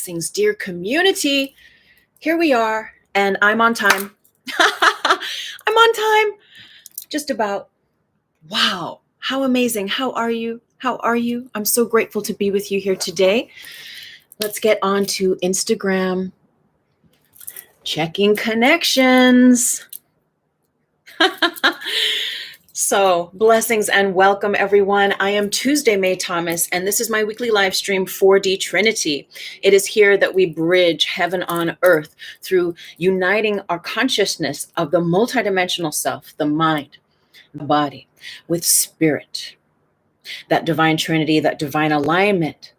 Blessings, dear community. Here we are, and I'm on time. I'm on time. Just about. Wow. How amazing. How are you? How are you? I'm so grateful to be with you here today. Let's get on to Instagram. Checking connections. So, blessings and welcome, everyone. I am Tuesday May Thomas, and this is my weekly live stream 4D Trinity. It is here that we bridge heaven on earth through uniting our consciousness of the multidimensional self, the mind, the body, with spirit. That divine Trinity, that divine alignment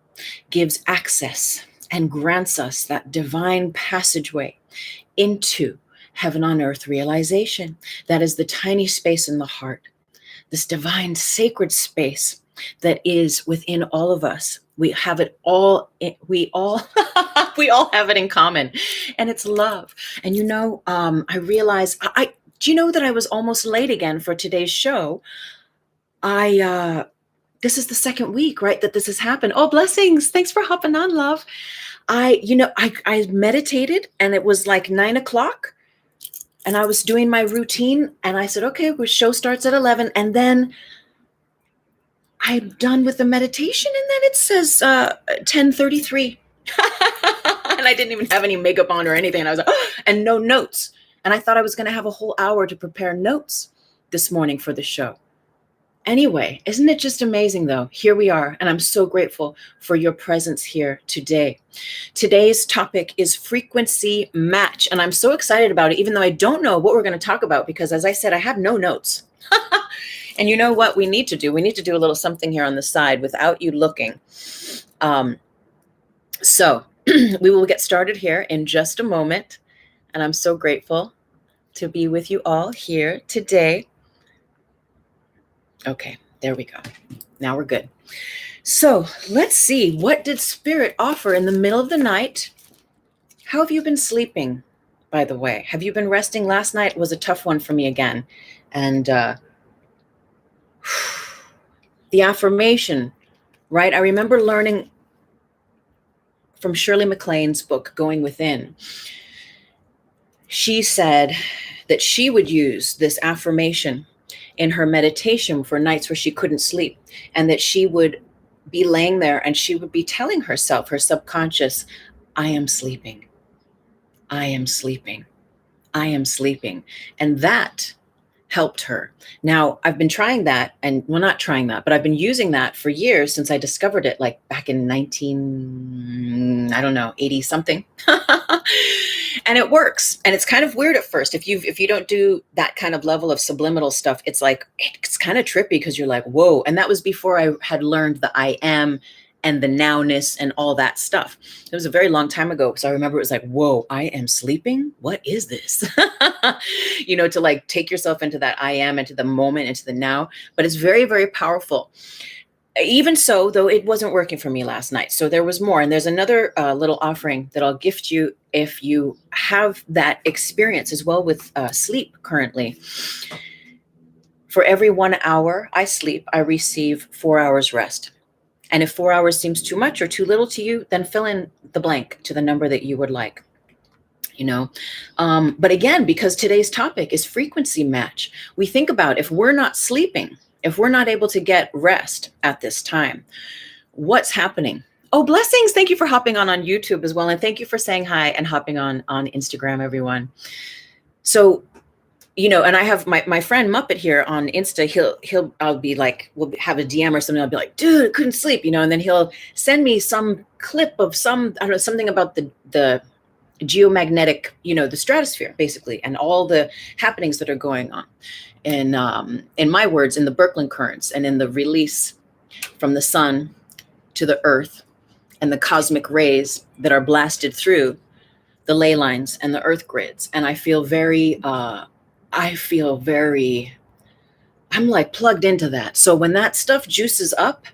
gives access and grants us that divine passageway into heaven on earth realization. That is the tiny space in the heart, this divine sacred space that is within all of us. We have it all. We all have it in common, and it's love. And I realize do you know that I was almost late again for today's show? This is the second week, right, that this has happened. Oh, blessings. Thanks for hopping on, love. I meditated, and it was like 9:00, and I was doing my routine, and I said, okay, the show starts at 11, and then I'm done with the meditation, and then it says 10:33, and I didn't even have any makeup on or anything, and I was like, oh, and no notes, and I thought I was going to have a whole hour to prepare notes this morning for the show. Anyway, isn't it just amazing, though? Here we are, and I'm so grateful for your presence here today. Today's topic is frequency match, and I'm so excited about it, even though I don't know what we're going to talk about, because as I said, I have no notes. And you know what we need to do? We need to do a little something here on the side without you looking. So we will get started here in just a moment, and I'm so grateful to be with you all here today. Okay, there we go. Now we're good. So let's see. What did Spirit offer in the middle of the night? How have you been sleeping, by the way? Have you been resting? Last night was a tough one for me again. And the affirmation, right? I remember learning from Shirley MacLaine's book, Going Within. She said that she would use this affirmation in her meditation for nights where she couldn't sleep, and that she would be laying there and she would be telling herself, her subconscious, I am sleeping. I am sleeping. I am sleeping. And that helped her. Now, I've been trying that, and well, not trying that, but I've been using that for years since I discovered it, like back in 80 something. And it works. And it's kind of weird at first. If you don't do that kind of level of subliminal stuff, it's like, it's kind of trippy because you're like, whoa. And that was before I had learned the I am and the nowness and all that stuff. It was a very long time ago. So I remember it was like, whoa, I am sleeping? What is this? To like take yourself into that I am, into the moment, into the now. But it's very, very powerful. Even so, though, it wasn't working for me last night. So there was more. And there's another little offering that I'll gift you if you have that experience as well with sleep currently. For every 1 hour I sleep, I receive 4 hours rest. And if 4 hours seems too much or too little to you, then fill in the blank to the number that you would like. But again, because today's topic is frequency match, we think about if we're not sleeping, if we're not able to get rest at this time, what's happening? Oh, blessings. Thank you for hopping on YouTube as well. And thank you for saying hi and hopping on Instagram, everyone. So, and I have my friend Muppet here on Insta. I'll be like, we'll have a DM or something. I'll be like, dude, I couldn't sleep, and then he'll send me some clip of something about the geomagnetic, the stratosphere basically, and all the happenings that are going on. In my words, in the Birkeland currents and in the release from the sun to the earth and the cosmic rays that are blasted through the ley lines and the earth grids. And I feel I'm like plugged into that. So when that stuff juices up,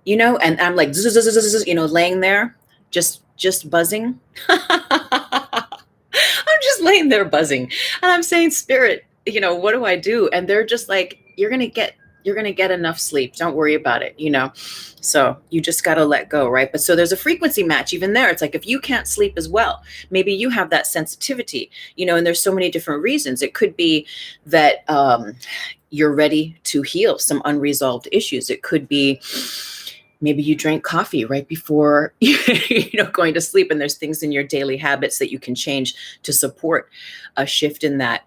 and I'm like, laying there, just buzzing. I'm just laying there buzzing. And I'm saying, Spirit, what do I do? And they're just like, you're going to you're going to get enough sleep. Don't worry about it, So you just got to let go, right? But so there's a frequency match even there. It's like, if you can't sleep as well, maybe you have that sensitivity, and there's so many different reasons. It could be that you're ready to heal some unresolved issues. It could be maybe you drank coffee right before going to sleep, and there's things in your daily habits that you can change to support a shift in that.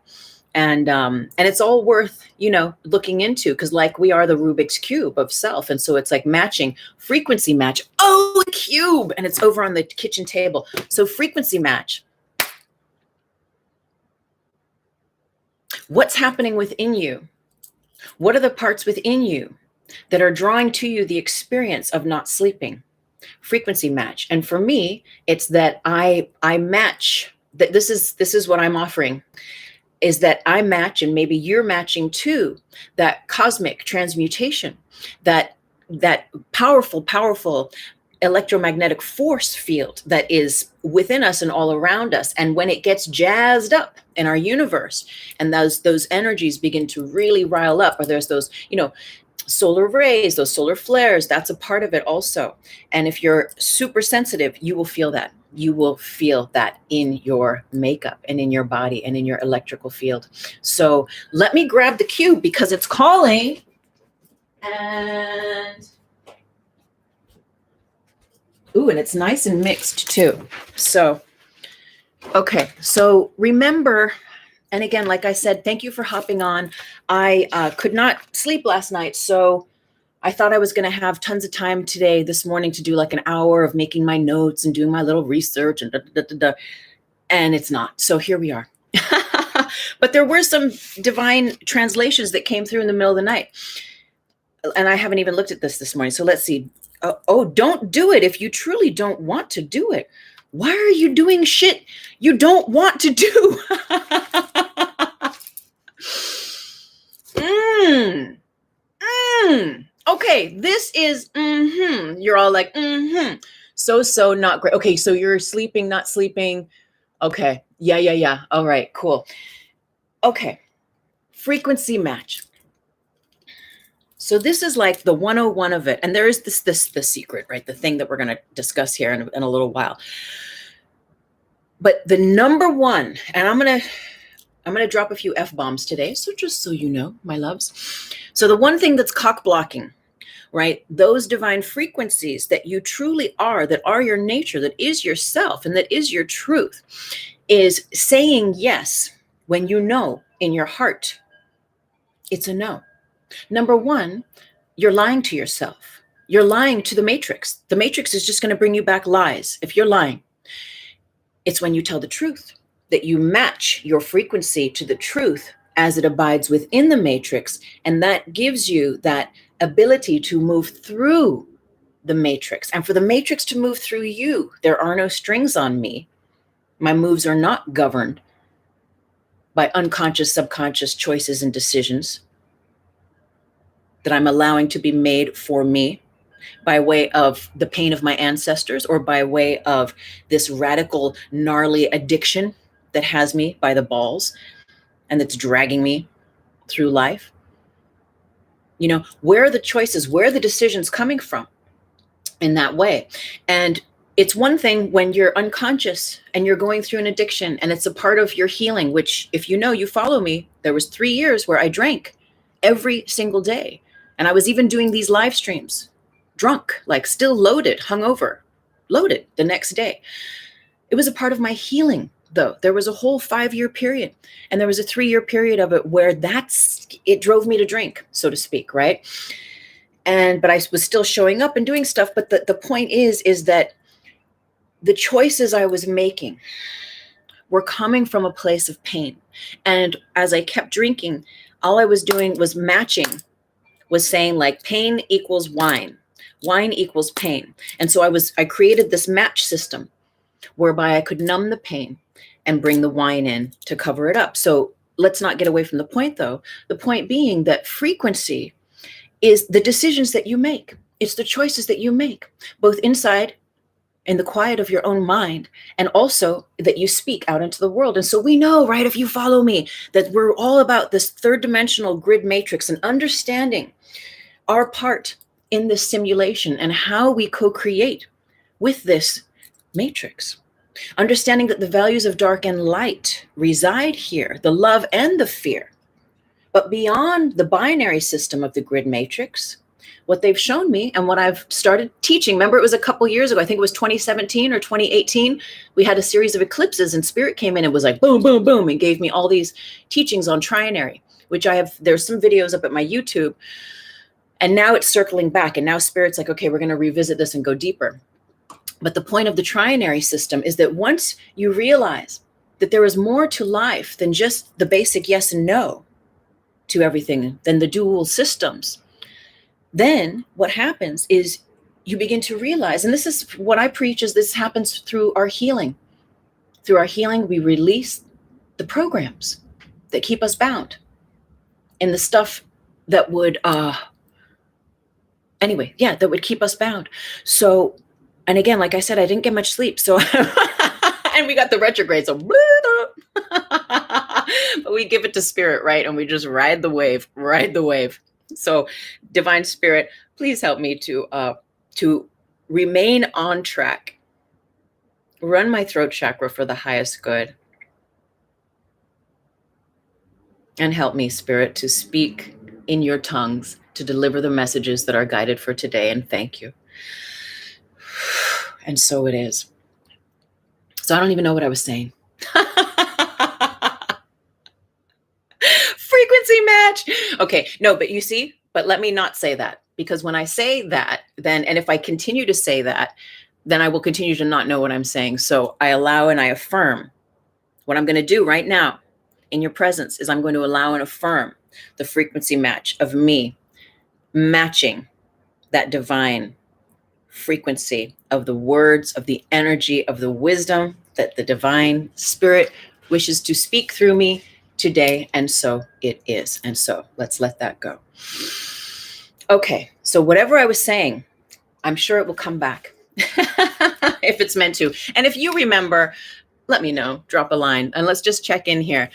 And it's all worth, looking into, because like we are the Rubik's Cube of self. And so it's like matching, frequency match. Oh, a cube. And it's over on the kitchen table. So frequency match. What's happening within you? What are the parts within you that are drawing to you the experience of not sleeping? Frequency match. And for me, it's that I match, that this is what I'm offering, is that I match, and maybe you're matching too, that cosmic transmutation, that powerful electromagnetic force field that is within us and all around us. And when it gets jazzed up in our universe, and those energies begin to really rile up, or there's those, solar rays, those solar flares, that's a part of it also. And if you're super sensitive, you will feel that. You will feel that in your makeup and in your body and in your electrical field. So let me grab the cube because it's calling. And and it's nice and mixed too. So, okay. So remember, and again, like I said, thank you for hopping on. I could not sleep last night, so I thought I was going to have tons of time this morning to do like an hour of making my notes and doing my little research and and it's not. So here we are. But there were some divine translations that came through in the middle of the night. And I haven't even looked at this morning. So let's see. Don't do it if you truly don't want to do it. Why are you doing shit you don't want to do? Okay, this is, you're all like, so not great. Okay, so you're sleeping, not sleeping. Okay, yeah. All right, cool. Okay, frequency match. So this is like the 101 of it. And there is the secret, right? The thing that we're going to discuss here in a little while. But the number one, and I'm going to drop a few F-bombs today. So just so you know, my loves. So the one thing that's cock blocking, right? Those divine frequencies that you truly are, that are your nature, that is yourself, and that is your truth, is saying yes when you know in your heart it's a no. Number one, you're lying to yourself. You're lying to the matrix. The matrix is just going to bring you back lies. If you're lying, it's when you tell the truth, that you match your frequency to the truth as it abides within the matrix. And that gives you that ability to move through the matrix. And for the matrix to move through you, there are no strings on me. My moves are not governed by unconscious, subconscious choices and decisions that I'm allowing to be made for me by way of the pain of my ancestors, or by way of this radical, gnarly addiction that has me by the balls and that's dragging me through life. Where are the choices? Where are the decisions coming from in that way? And it's one thing when you're unconscious and you're going through an addiction and it's a part of your healing, which, if you follow me, there was 3 years where I drank every single day. And I was even doing these live streams, drunk, like still loaded, hungover, loaded the next day. It was a part of my healing, though. There was a whole 5-year period, and there was a 3-year period of it where it drove me to drink, so to speak, right? But I was still showing up and doing stuff. But the point is that the choices I was making were coming from a place of pain. And as I kept drinking, all I was doing was matching, was saying like pain equals wine equals pain. And so I created this match system whereby I could numb the pain and bring the wine in to cover it up. So let's not get away from the point, though. The point being that frequency is the decisions that you make. It's the choices that you make, both inside in the quiet of your own mind, and also that you speak out into the world. And so we know, right, if you follow me, that we're all about this third dimensional grid matrix and understanding our part in this simulation and how we co-create with this matrix. Understanding that the values of dark and light reside here, the love and the fear. But beyond the binary system of the grid matrix, what they've shown me and what I've started teaching, remember it was a couple years ago, I think it was 2017 or 2018, we had a series of eclipses and spirit came in and was like, boom, boom, boom, and gave me all these teachings on trinary, which there's some videos up at my YouTube. And now it's circling back. And now spirit's like, okay, we're going to revisit this and go deeper. But the point of the trinary system is that once you realize that there is more to life than just the basic yes and no to everything, than the dual systems, then what happens is you begin to realize, and this is what I preach, is this happens through our healing. Through our healing, we release the programs that keep us bound and the stuff that would, that would keep us bound. So, and again, like I said, I didn't get much sleep. So, and we got the retrograde. So, but we give it to spirit, right? And we just ride the wave. So divine spirit, please help me to remain on track. Run my throat chakra for the highest good. And help me, spirit, to speak in your tongues, to deliver the messages that are guided for today. And thank you. And so it is. So I don't even know what I was saying. Frequency match. Okay, no, but you see, but let me not say that, because when I say that, then, and if I continue to say that, then I will continue to not know what I'm saying. So I allow and I affirm. What I'm going to do right now in your presence is I'm going to allow and affirm the frequency match of me matching that divine frequency of the words, of the energy, of the wisdom that the divine spirit wishes to speak through me today. And so it is. And so let's let that go. Okay. So whatever I was saying, I'm sure it will come back if it's meant to. And if you remember, let me know, drop a line, and let's just check in here.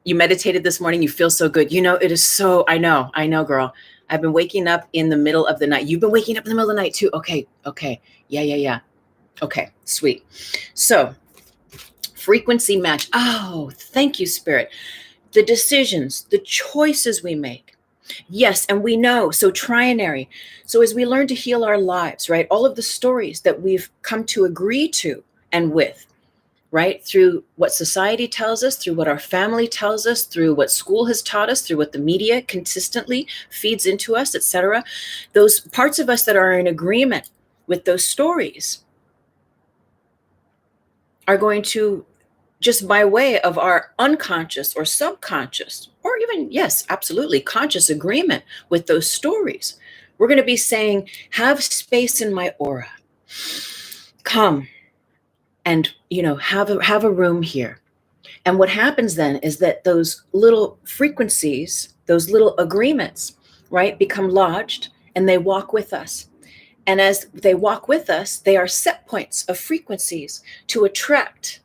You meditated this morning. You feel so good. You know, it is so, I know, girl. I've been waking up in the middle of the night. You've been waking up in the middle of the night too. Okay. Yeah. Okay. Sweet. So frequency match. Oh, thank you, spirit. The decisions, the choices we make. Yes. And we know. So trinary. So as we learn to heal our lives, right? All of the stories that we've come to agree to and with, right? Through what society tells us, through what our family tells us, through what school has taught us, through what the media consistently feeds into us, etc. Those parts of us that are in agreement with those stories are going to, just by way of our unconscious or subconscious, or even, yes, absolutely, conscious agreement with those stories, we're going to be saying, have space in my aura. Come and, have a room here. And what happens then is that those little frequencies, those little agreements, right, become lodged and they walk with us. And as they walk with us, they are set points of frequencies to attract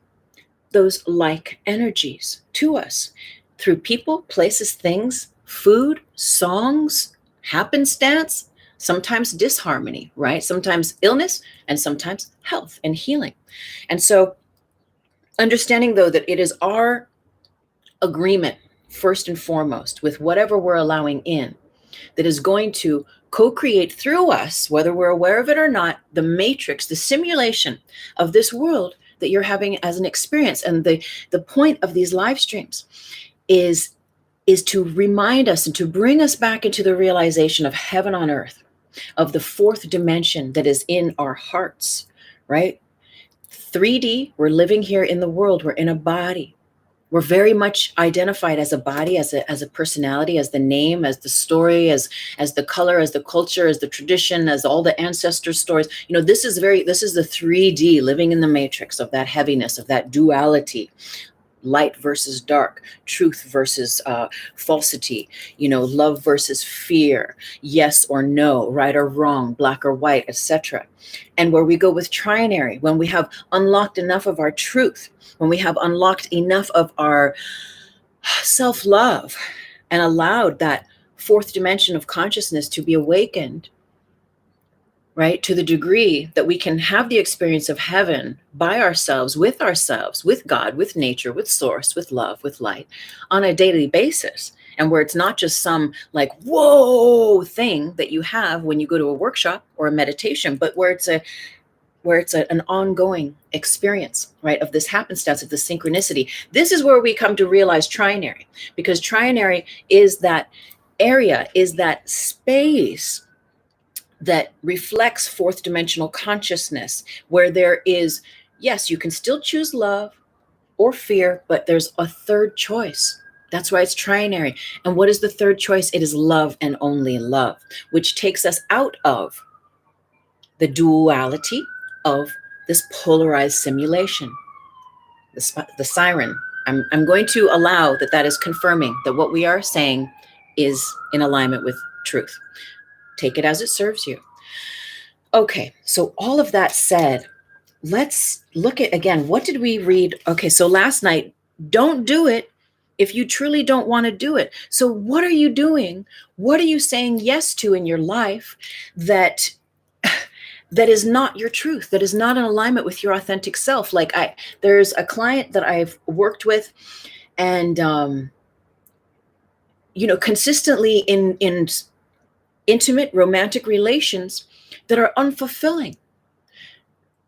those like energies to us through people, places, things, food, songs, happenstance, sometimes disharmony, right? Sometimes illness and sometimes health and healing. And so understanding, though, that it is our agreement, first and foremost, with whatever we're allowing in, that is going to co-create through us, whether we're aware of it or not, the matrix, the simulation of this world that you're having as an experience. And the point of these live streams is to remind us and to bring us back into the realization of heaven on earth, of the fourth dimension that is in our hearts, right? 3D, we're living here in the world, we're in a body. We're very much identified as a body, as a personality, as the name, as the story, as the color, as the culture, as the tradition, as all the ancestor stories. This is the 3D, living in the matrix of that heaviness, of that duality, light versus dark, truth versus falsity, love versus fear, yes or no, right or wrong, black or white, etc. And where we go with trinary, when we have unlocked enough of our truth, when we have unlocked enough of our self-love and allowed that fourth dimension of consciousness to be awakened, right, to the degree that we can have the experience of heaven by ourselves, with God, with nature, with source, with love, with light on a daily basis. And where it's not just some like, whoa thing that you have when you go to a workshop or a meditation, but where it's an ongoing experience, right, of this happenstance, of the synchronicity. This is where we come to realize trinary, because trinary is that area, is that space that reflects fourth dimensional consciousness, where there is, yes, you can still choose love or fear, but there's a third choice. That's why it's trinary. And what is the third choice? It is love and only love, which takes us out of the duality of this polarized simulation. The siren. I'm going to allow that is confirming that what we are saying is in alignment with truth. Take it as it serves you. Okay, so all of that said, let's look at, again, what did we read? Okay, so last night, don't do it if you truly don't want to do it. So what are you doing? What are you saying yes to in your life that is not your truth, that is not in alignment with your authentic self? Like there's a client that I've worked with, and consistently in intimate romantic relations that are unfulfilling.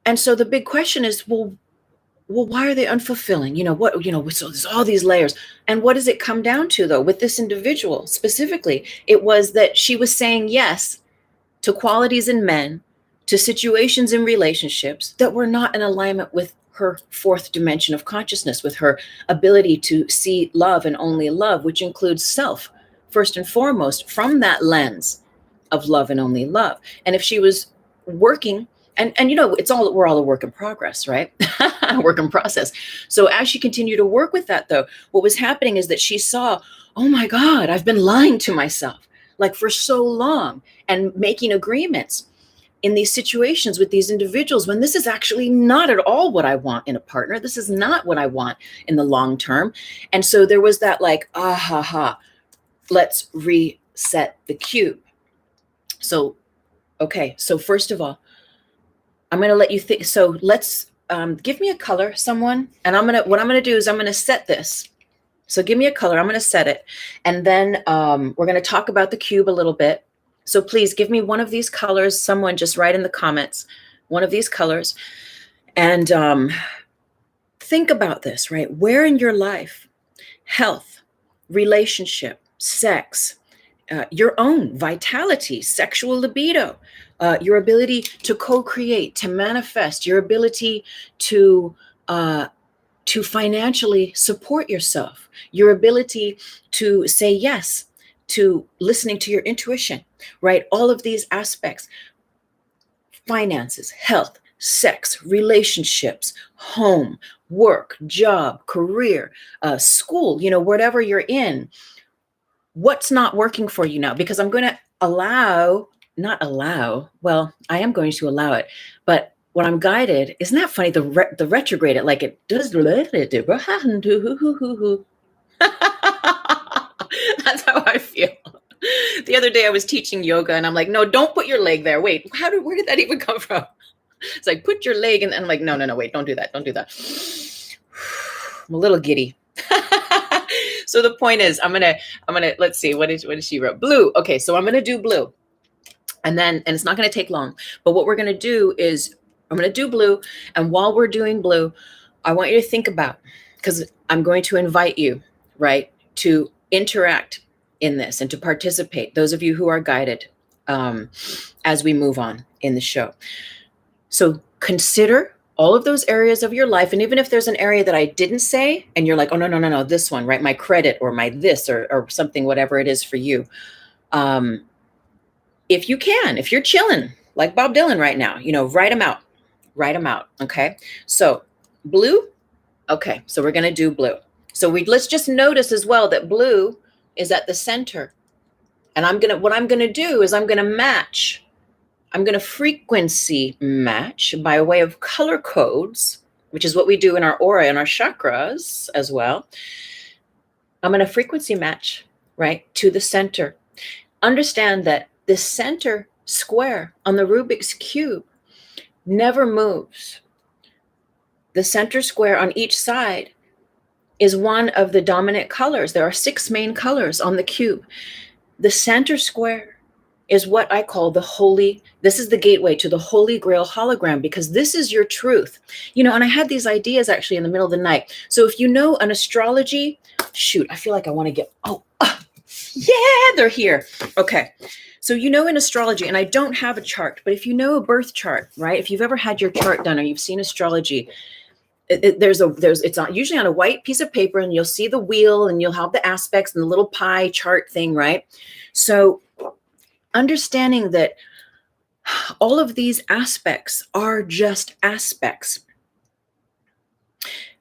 And so the big question is, well, why are they unfulfilling? So there's all these layers. And what does it come down to, though, with this individual specifically? It was that she was saying yes to qualities in men, to situations in relationships that were not in alignment with her fourth dimension of consciousness, with her ability to see love and only love, which includes self, first and foremost, from that lens of love and only love. And if she was working, and we're all a work in progress, right? Work in process. So as she continued to work with that, though, what was happening is that she saw, oh my God, I've been lying to myself like for so long and making agreements in these situations with these individuals when this is actually not at all what I want in a partner. This is not what I want in the long term. And so there was that like, let's reset the cube. So, okay. So first of all, I'm going to let you think. So let's give me a color, someone. And what I'm going to do is I'm going to set this. So give me a color. I'm going to set it. And then we're going to talk about the cube a little bit. So please give me one of these colors. Someone just write in the comments, one of these colors. And think about this, right? Where in your life, health, relationship, sex, your own vitality, sexual libido, your ability to co-create, to manifest, your ability to financially support yourself, your ability to say yes to listening to your intuition, right? All of these aspects, finances, health, sex, relationships, home, work, job, career, school, whatever you're in. What's not working for you now? Because I'm going to well, I am going to allow it, but when I'm guided, isn't that funny? The retrograde, it like it does. That's how I feel. The other day I was teaching yoga and I'm like, no, don't put your leg there. Wait, where did that even come from? It's like, put your leg in. And I'm like, no, wait, don't do that. Don't do that. I'm a little giddy. So the point is, I'm gonna, let's see, what did she wrote? Blue. Okay, so I'm gonna do blue. And it's not gonna take long, but what we're gonna do is, I'm gonna do blue. And while we're doing blue, I want you to think about, because I'm going to invite you, right, to interact in this and to participate, those of you who are guided as we move on in the show. So consider all of those areas of your life. And even if there's an area that I didn't say, and you're like, oh, no, this one, right? My credit or my this or something, whatever it is for you. If you can, if you're chilling like Bob Dylan right now, write them out. Okay. So blue. Okay. So we're going to do blue. So let's just notice as well that blue is at the center. And what I'm gonna do is I'm gonna frequency match by way of color codes, which is what we do in our aura and our chakras as well. I'm gonna frequency match, right, to the center. Understand that the center square on the Rubik's Cube never moves. The center square on each side is one of the dominant colors. There are 6 main colors on the cube. The center square is what I call this is the gateway to the Holy Grail hologram, because this is your truth. And I had these ideas actually in the middle of the night. So if you know an astrology, shoot, I feel like I want to get, yeah, they're here. Okay. So in astrology, and I don't have a chart, but if you know a birth chart, right? If you've ever had your chart done or you've seen astrology, it's usually on a white piece of paper, and you'll see the wheel and you'll have the aspects and the little pie chart thing, right? So understanding that all of these aspects are just aspects.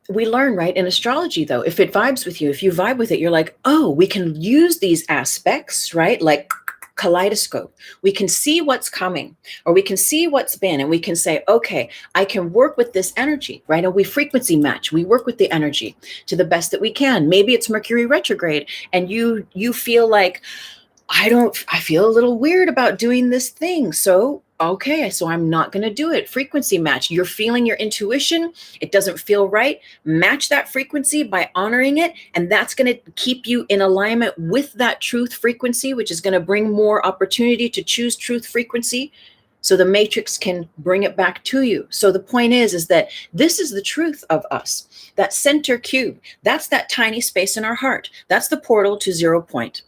We learn, right, in astrology, though, if it vibes with you, if you vibe with it, you're like, oh, we can use these aspects, right? Like kaleidoscope. We can see what's coming, or we can see what's been, and we can say, okay, I can work with this energy, right? And we frequency match. We work with the energy to the best that we can. Maybe it's Mercury retrograde, and you feel like, I feel a little weird about doing this thing. So I'm not going to do it. Frequency match. You're feeling your intuition. It doesn't feel right. Match that frequency by honoring it. And that's going to keep you in alignment with that truth frequency, which is going to bring more opportunity to choose truth frequency. So the matrix can bring it back to you. So the point is that this is the truth of us. That center cube, that's that tiny space in our heart. That's the portal to 0 point.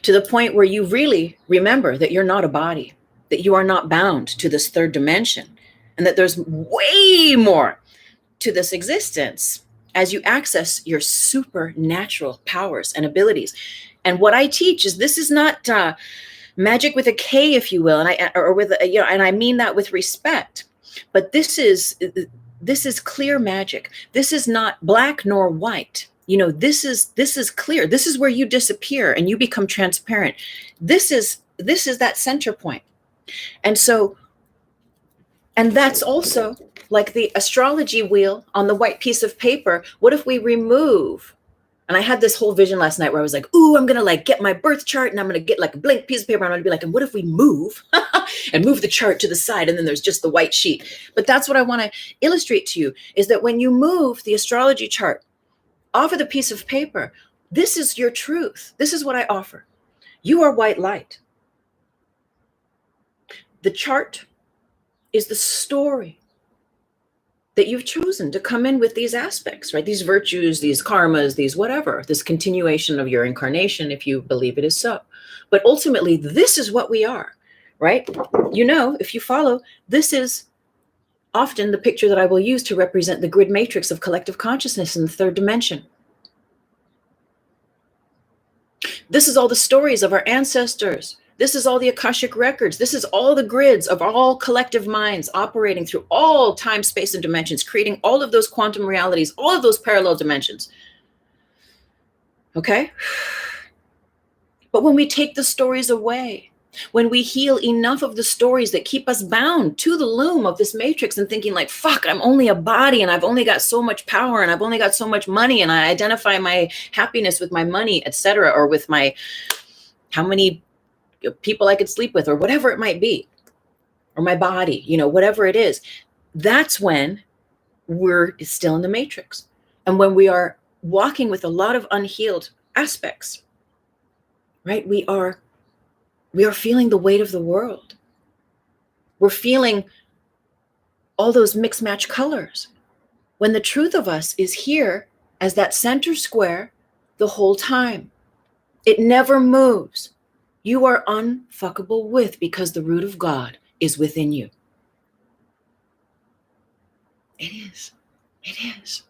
To the point where you really remember that you're not a body, that you are not bound to this 3rd dimension, and that there's way more to this existence as you access your supernatural powers and abilities. And what I teach is this is not magic with a K, if you will, and I mean that with respect. But this is clear magic. This is not black nor white. This is clear. This is where you disappear and you become transparent. This is that center point. And that's also like the astrology wheel on the white piece of paper. What if we remove? And I had this whole vision last night where I was like, ooh, I'm going to get my birth chart, and I'm going to get like a blank piece of paper. And I'm going to be like, and what if we move and move the chart to the side? And then there's just the white sheet. But that's what I want to illustrate to you, is that when you move the astrology chart off of the piece of paper, this is your truth. This is what I offer. You are white light. The chart is the story that you've chosen to come in with these aspects, right? These virtues, these karmas, these whatever, this continuation of your incarnation, if you believe it is so. But ultimately, this is what we are, right? If you follow, this is often the picture that I will use to represent the grid matrix of collective consciousness in the 3rd dimension. This is all the stories of our ancestors. This is all the Akashic records. This is all the grids of all collective minds operating through all time, space, and dimensions, creating all of those quantum realities, all of those parallel dimensions. Okay? But when we take the stories away, when we heal enough of the stories that keep us bound to the loom of this matrix and thinking like, fuck, I'm only a body and I've only got so much power and I've only got so much money and I identify my happiness with my money, etc., or with how many people I could sleep with, or whatever it might be, or my body, whatever it is. That's when we're still in the matrix. And when we are walking with a lot of unhealed aspects, right? We are feeling the weight of the world. We're feeling all those mixed match colors, when the truth of us is here as that center square the whole time. It never moves. You are unfuckable with, because the root of God is within you. It is. It is.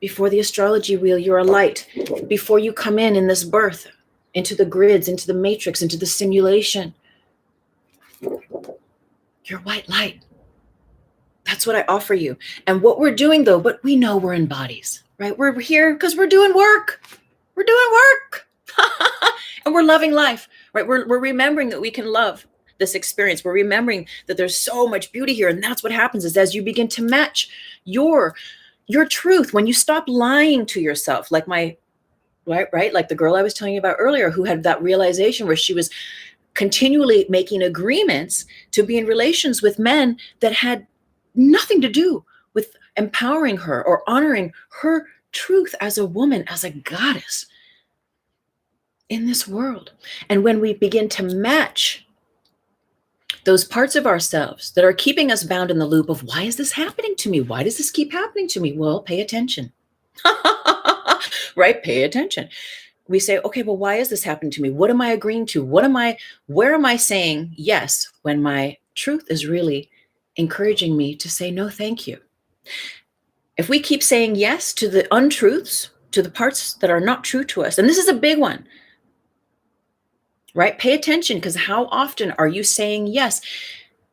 Before the astrology wheel, you're a light. Before you come in this birth, into the grids, into the matrix, into the simulation, you're white light. That's what I offer you. And what we're doing though, but we know we're in bodies, right? We're here because we're doing work. We're doing work. And we're loving life, right? We're remembering that we can love this experience. We're remembering that there's so much beauty here. And that's what happens is as you begin to match your truth, when you stop lying to yourself, like right? Like the girl I was telling you about earlier, who had that realization where she was continually making agreements to be in relations with men that had nothing to do with empowering her or honoring her truth as a woman, as a goddess in this world. And when we begin to match those parts of ourselves that are keeping us bound in the loop of, why is this happening to me? Why does this keep happening to me? Well, pay attention. Right? Pay attention. We say, okay, well, why is this happening to me? What am I agreeing to? Where am I saying yes when my truth is really encouraging me to say no, thank you? If we keep saying yes to the untruths, to the parts that are not true to us, and this is a big one, right? Pay attention, because how often are you saying yes?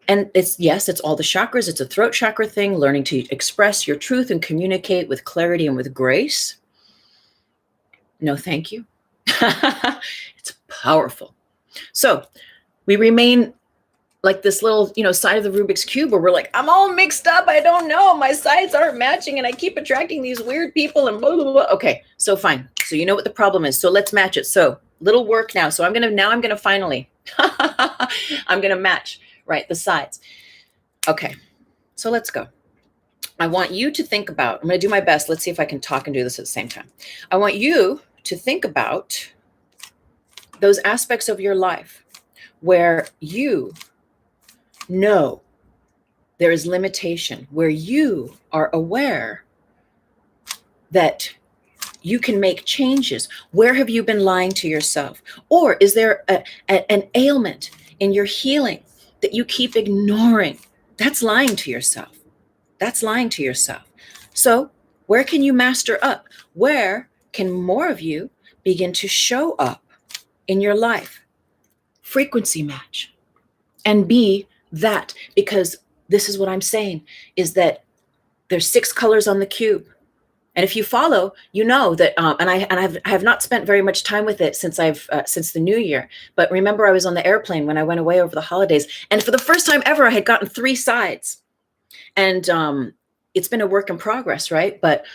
And it's all the chakras. It's a throat chakra thing, learning to express your truth and communicate with clarity and with grace. No, thank you. It's powerful. So we remain like this little, side of the Rubik's Cube where we're like, I'm all mixed up. I don't know. My sides aren't matching and I keep attracting these weird people and blah, blah, blah. Okay, so fine. So you know what the problem is. So let's match it. So little work now. So I'm going to finally, I'm going to match, right, the sides. Okay, so let's go. I want you to think about, I'm going to do my best. Let's see if I can talk and do this at the same time. I want you to think about those aspects of your life where you know there is limitation, where you are aware that you can make changes. Where have you been lying to yourself? Or is there an ailment in your healing that you keep ignoring? That's lying to yourself. That's lying to yourself. So where can you master up? Where can more of you begin to show up in your life? Frequency match and be that, because this is what I'm saying is that there's 6 colors on the cube. And if you follow, you know that, and I have not spent very much time with it since since the new year. But remember, I was on the airplane when I went away over the holidays, and for the first time ever, I had gotten 3 sides. And it's been a work in progress, right? But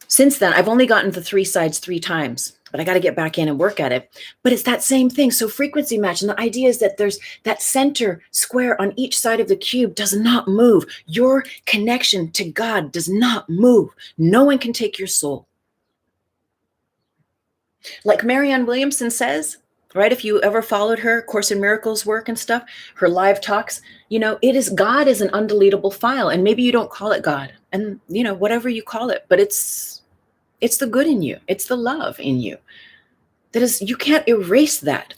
since then, I've only gotten the 3 sides 3 times, but I got to get back in and work at it. But it's that same thing. So frequency match. And the idea is that there's that center square on each side of the cube does not move. Your connection to God does not move. No one can take your soul. Like Marianne Williamson says, right? If you ever followed her Course in Miracles work and stuff, her live talks, God is an undeletable file. And maybe you don't call it God, and whatever you call it, but it's the good in you. It's the love in you. That is, you can't erase that.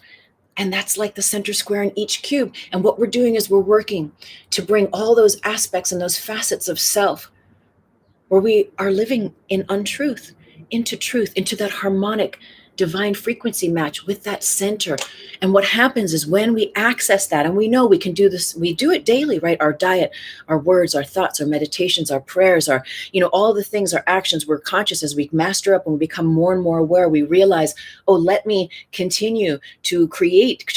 And that's like the center square in each cube. And what we're doing is we're working to bring all those aspects and those facets of self where we are living in untruth, into that harmonic divine frequency match with that center. And what happens is when we access that, and we know we can do this, we do it daily, right? Our diet, our words, our thoughts, our meditations, our prayers, all the things, our actions, we're conscious as we master up and we become more and more aware. We realize, let me continue to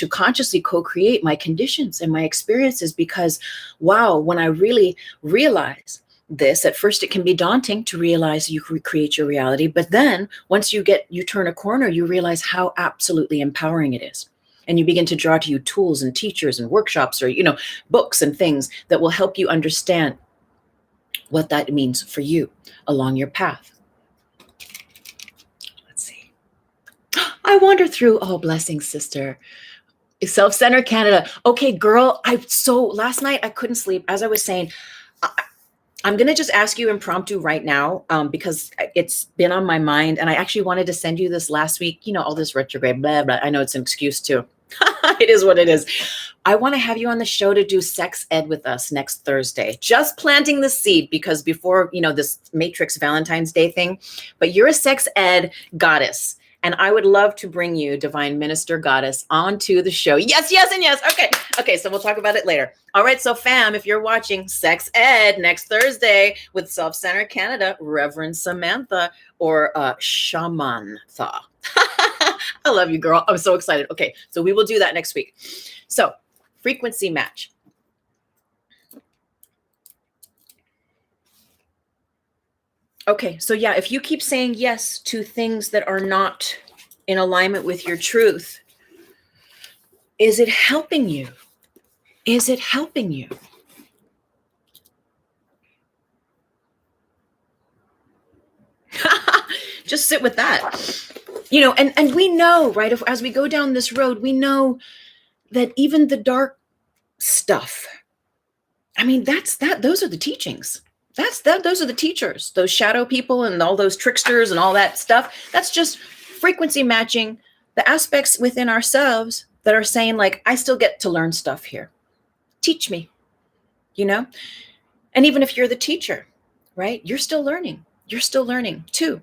consciously co-create my conditions and my experiences, because wow, when I really realize this, at first it can be daunting to realize you create your reality, but then once you turn a corner, you realize how absolutely empowering it is. And you begin to draw to you tools and teachers and workshops, or books and things that will help you understand what that means for you along your path. Let's see. I wander through. Oh, blessings, sister. Self-centered Canada. Okay, girl. Last night I couldn't sleep. As I was saying, I'm going to just ask you impromptu right now, because it's been on my mind, and I actually wanted to send you this last week, all this retrograde, blah, blah. I know it's an excuse too. It is what it is. I want to have you on the show to do sex ed with us next Thursday. Just planting the seed, because before, this Matrix Valentine's Day thing, but you're a sex ed goddess. And I would love to bring you, Divine Minister Goddess, onto the show. Yes, yes, and yes. Okay. Okay. So we'll talk about it later. All right. So fam, if you're watching Sex Ed next Thursday with Self-Centered Canada, Reverend Samantha or Shaman Tha. I love you, girl. I'm so excited. Okay. So we will do that next week. So frequency match. Okay, so yeah, if you keep saying yes to things that are not in alignment with your truth, is it helping you? Is it helping you? Just sit with that. You know, and we know, right, if, as we go down this road, we know that even the dark stuff, I mean, those are the teachings. Those are the teachers, those shadow people and all those tricksters and all that stuff. That's just frequency matching the aspects within ourselves that are saying, like, I still get to learn stuff here. Teach me, you know? And even if you're the teacher, right, you're still learning. You're still learning too,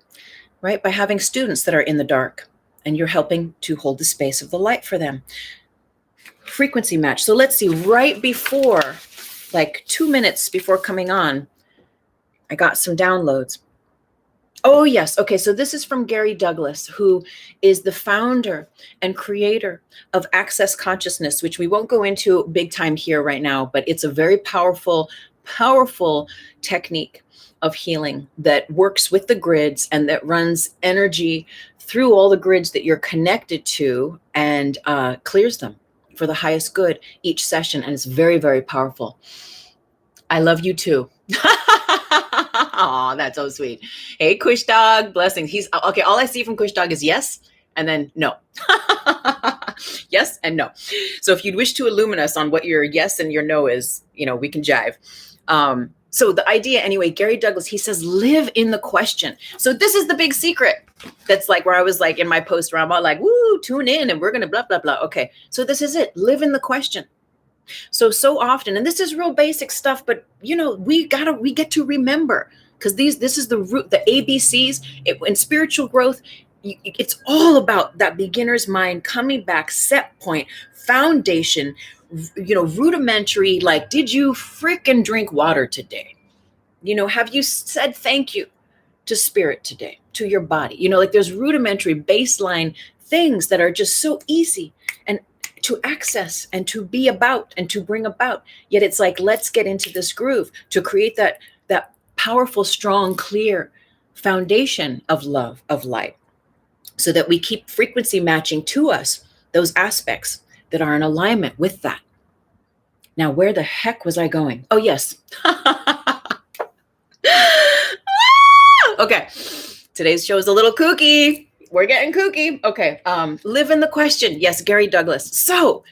right? By having students that are in the dark and you're helping to hold the space of the light for them. Frequency match. So let's see, right before, like 2 minutes before coming on, I got some downloads. Oh, yes. Okay. So this is from Gary Douglas, who is the founder and creator of Access Consciousness, which we won't go into big time here right now, but it's a very powerful, powerful technique of healing that works with the grids and that runs energy through all the grids that you're connected to and clears them for the highest good each session. And it's very, very powerful. I love you too. Oh, that's so sweet. Hey, Kush Dog, blessings. He's okay. All I see from Kush Dog is yes and then no. Yes and no. So if you'd wish to illumine us on what your yes and your no is, you know, we can jive. So the idea anyway, Gary Douglas, he says, live in the question. So this is the big secret. That's like where I was like in my post where I'm all like, woo, tune in and we're going to blah, blah, blah. Okay. So this is it. Live in the question. So often, and this is real basic stuff, but you know, we get to remember, because this is the root, the ABCs in spiritual growth. It's all about that beginner's mind coming back, set point, foundation, you know, rudimentary, like, did you frickin' drink water today? You know, have you said thank you to spirit today, to your body? You know, like there's rudimentary baseline things that are just so easy and to access and to be about and to bring about. Yet it's like, let's get into this groove to create that powerful, strong, clear foundation of love, of light, so that we keep frequency matching to us those aspects that are in alignment with that. Now, where the heck was I going? Oh, yes. Okay. Today's show is a little kooky. We're getting kooky. Okay. Live in the question. Yes, Gary Douglas. So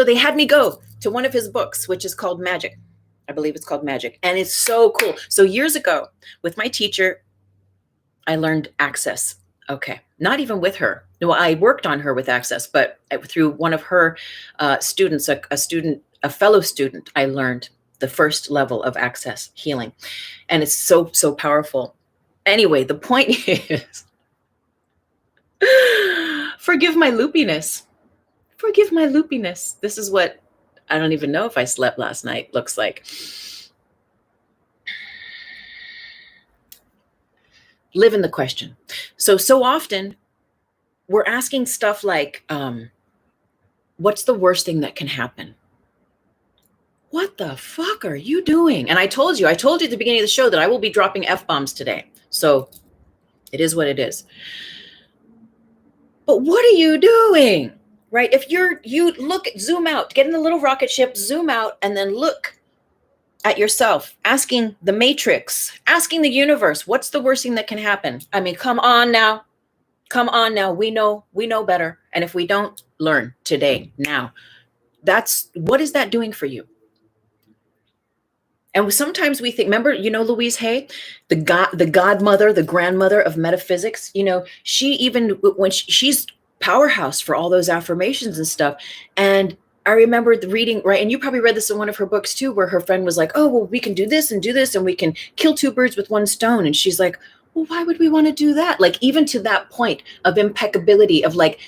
they had me go to one of his books, which is called Magic. I believe it's called Magic. And it's so cool. So years ago with my teacher, I learned Access. Okay. Not even with her. No, I worked on her with Access, but through one of her students, a fellow student, I learned the first level of Access healing. And it's so, so powerful. Anyway, the point is, forgive my loopiness. Forgive my loopiness. This is what I don't even know if I slept last night looks like. Live in the question. So often we're asking stuff like, what's the worst thing that can happen? What the fuck are you doing? And I told you at the beginning of the show that I will be dropping F-bombs today. So it is what it is. But what are you doing? Right? If you look, zoom out, get in the little rocket ship, zoom out, and then look at yourself, asking the matrix, asking the universe, what's the worst thing that can happen? I mean, come on now. We know better. And if we don't, learn today, now. What is that doing for you? And sometimes we think, remember, you know, Louise Hay, the godmother, the grandmother of metaphysics, you know, she even when she's powerhouse for all those affirmations and stuff. And I remember the reading, right? And you probably read this in one of her books too, where her friend was like, oh, well, we can do this, and we can kill two birds with one stone. And she's like, Well, why would we want to do that? Like, even to that point of impeccability of like,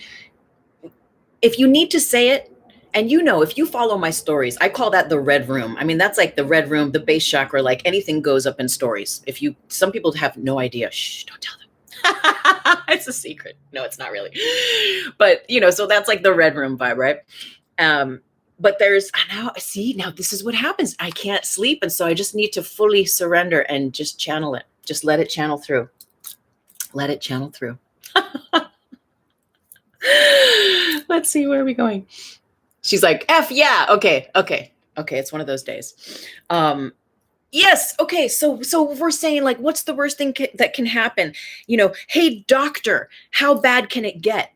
if you need to say it, and if you follow my stories, I call that the red room. I mean, that's like the red room, the base chakra, like anything goes up in stories. Some people have no idea. Shh, don't tell them. It's a secret. No, it's not really. But, so that's like the red room vibe, right? But now this is what happens. I can't sleep. And so I just need to fully surrender and just channel it. Just let it channel through. Let it channel through. Let's see, where are we going? She's like, F yeah. Okay. It's one of those days. Yes. Okay. So we're saying, like, what's the worst thing that can happen? Hey, doctor, how bad can it get?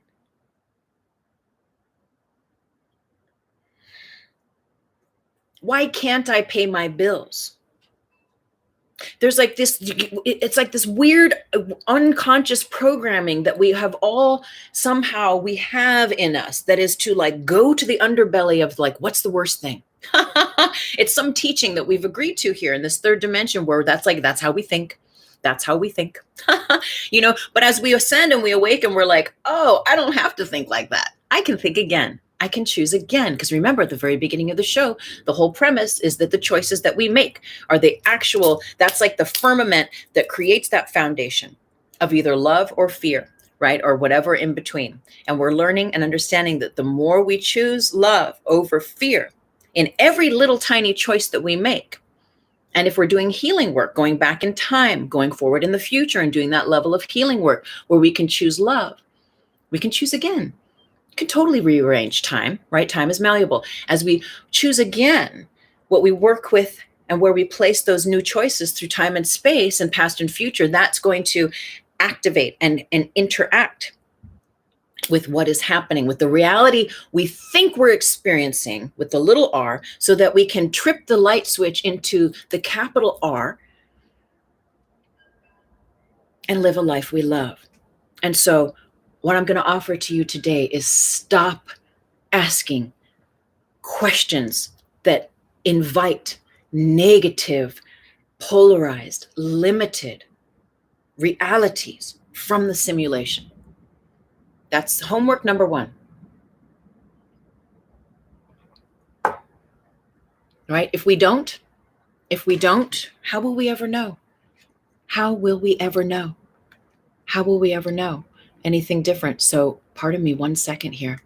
Why can't I pay my bills? There's like it's like this weird unconscious programming that we have all somehow we have in us, that is to like go to the underbelly of like, what's the worst thing? It's some teaching that we've agreed to here in this third dimension, where that's how we think. That's how we think. But as we ascend and we awaken, we're like, oh, I don't have to think like that. I can think again. I can choose again. Because remember, at the very beginning of the show, the whole premise is that the choices that we make are that's like the firmament that creates that foundation of either love or fear, right? Or whatever in between. And we're learning and understanding that the more we choose love over fear in every little tiny choice that we make, and if we're doing healing work, going back in time, going forward in the future and doing that level of healing work where we can choose love, we can choose again. You can totally rearrange time, right? Time is malleable. As we choose again, what we work with and where we place those new choices through time and space and past and future, that's going to activate and interact with what is happening, with the reality we think we're experiencing with the little r, so that we can trip the light switch into the capital R and live a life we love. And so what I'm going to offer to you today is stop asking questions that invite negative, polarized, limited realities from the simulation. That's homework number one. Right? If we don't, how will we ever know? How will we ever know? How will we ever know anything different? So pardon me 1 second here.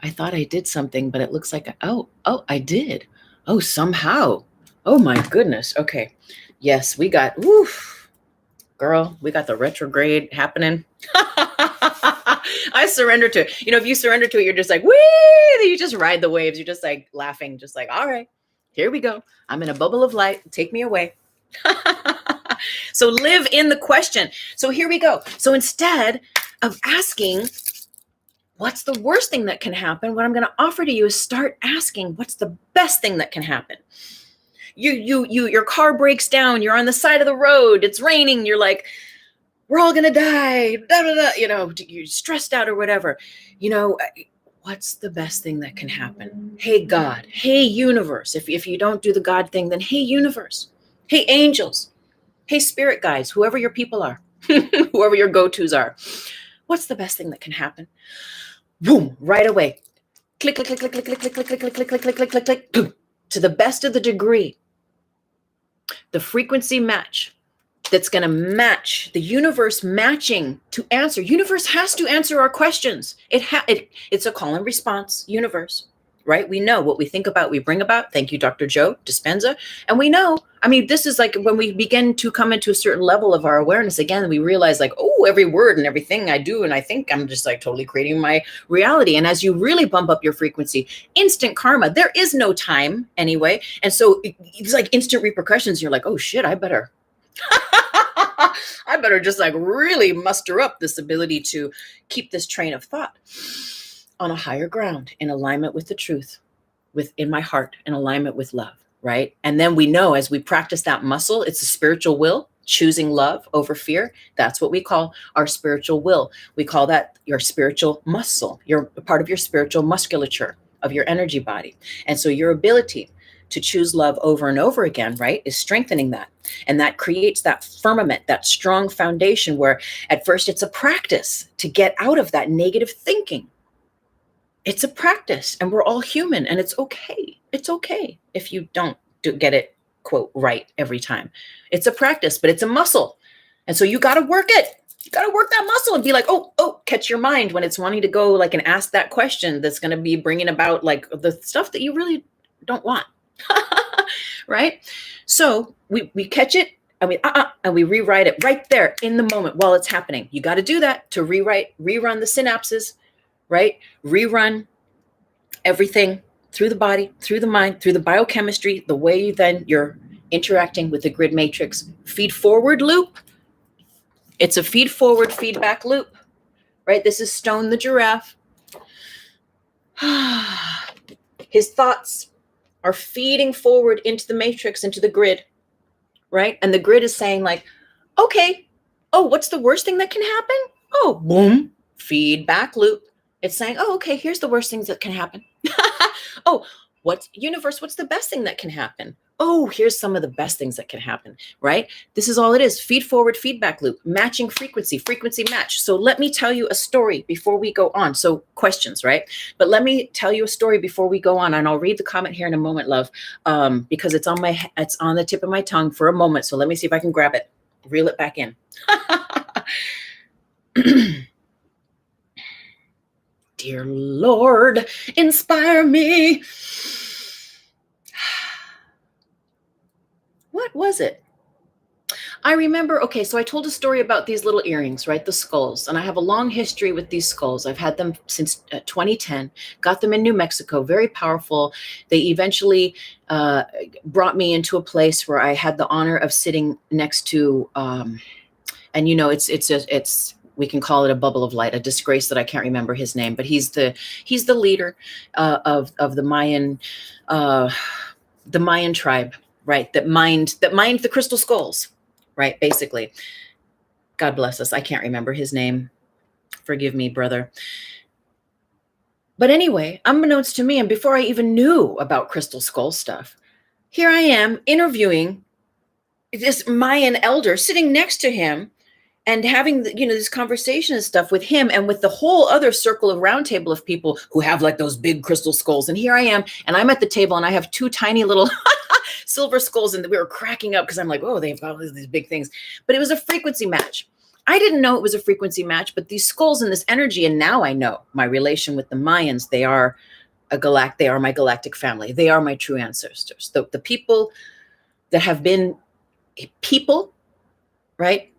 I thought I did something, but it looks like, I did. Oh, somehow. Oh my goodness. Okay. Yes, we got, girl, we got the retrograde happening. I surrender to it. If you surrender to it, you're just like, wee, you just ride the waves. You're just like laughing, just like, all right, here we go. I'm in a bubble of light. Take me away. So live in the question. So here we go. So instead of asking, what's the worst thing that can happen? What I'm going to offer to you is start asking, what's the best thing that can happen? Your car breaks down. You're on the side of the road. It's raining. You're like, we're all going to die. Da, da, da. You're stressed out or whatever. What's the best thing that can happen? Hey, God. Hey, universe. If you don't do the God thing, then hey, universe. Hey, angels. Hey, spirit guides, whoever your people are, whoever your go-tos are. What's the best thing that can happen? Boom, right away. Click, click, click, click, click, click, click, click, click, click, click, click, click, click, click, click, boom. To the best of the degree, the frequency match that's going to match the universe matching to answer. Universe has to answer our questions. It's a call and response universe, right? We know what we think about, we bring about. Thank you, Dr. Joe Dispenza. And we know, this is like when we begin to come into a certain level of our awareness again, we realize like, oh, every word and everything I do and I think, I'm just like totally creating my reality. And as you really bump up your frequency, instant karma, there is no time anyway. And so it's like instant repercussions. You're like, oh shit, I better just like really muster up this ability to keep this train of thought on a higher ground, in alignment with the truth, within my heart, in alignment with love, right? And then we know, as we practice that muscle, it's a spiritual will, choosing love over fear. That's what we call our spiritual will. We call that your spiritual muscle, your part of your spiritual musculature of your energy body. And so your ability to choose love over and over again, right, is strengthening that. And that creates that firmament, that strong foundation where at first it's a practice to get out of that negative thinking. It's a practice, and we're all human, and it's okay. It's okay if you don't get it, quote, right every time. It's a practice, but it's a muscle. And so you got to work it. You got to work that muscle and be like, oh, catch your mind when it's wanting to go like and ask that question that's going to be bringing about like the stuff that you really don't want. Right? So we catch it and we rewrite it right there in the moment while it's happening. You got to do that to rerun the synapses, right? Rerun everything through the body, through the mind, through the biochemistry, the way then you're interacting with the grid matrix. Feed forward loop. It's a feed forward feedback loop, right? This is Stone the giraffe. His thoughts are feeding forward into the matrix, into the grid, right? And the grid is saying like, okay, oh, what's the worst thing that can happen? Oh, boom, feedback loop. It's saying, oh, okay, here's the worst things that can happen. Oh, what's the best thing that can happen? Oh, here's some of the best things that can happen, right? This is all it is. Feed forward feedback loop, matching frequency match. So let me tell you a story before we go on. So questions, right? But let me tell you a story before we go on. And I'll read the comment here in a moment, love, because it's on the tip of my tongue for a moment. So let me see if I can grab it, reel it back in. Dear Lord, inspire me. What was it? I remember, okay, so I told a story about these little earrings, right? The skulls. And I have a long history with these skulls. I've had them since 2010, got them in New Mexico, very powerful. They eventually brought me into a place where I had the honor of sitting next to, and you know, it's we can call it a bubble of light, a disgrace that I can't remember his name, but he's the leader of the Mayan tribe, right? That mined the crystal skulls, right? Basically, God bless us. I can't remember his name. Forgive me, brother. But anyway, unbeknownst to me, and before I even knew about crystal skull stuff, here I am interviewing this Mayan elder, sitting next to him, and having this conversation and stuff with him and with the whole other circle of round table of people who have like those big crystal skulls. And here I am, and I'm at the table, and I have two tiny little silver skulls, and we were cracking up because I'm like, oh, they've got these big things. But it was a frequency match. I didn't know it was a frequency match, but these skulls and this energy, and now I know my relation with the Mayans. They are my galactic family. They are my true ancestors. The people that have been people, right?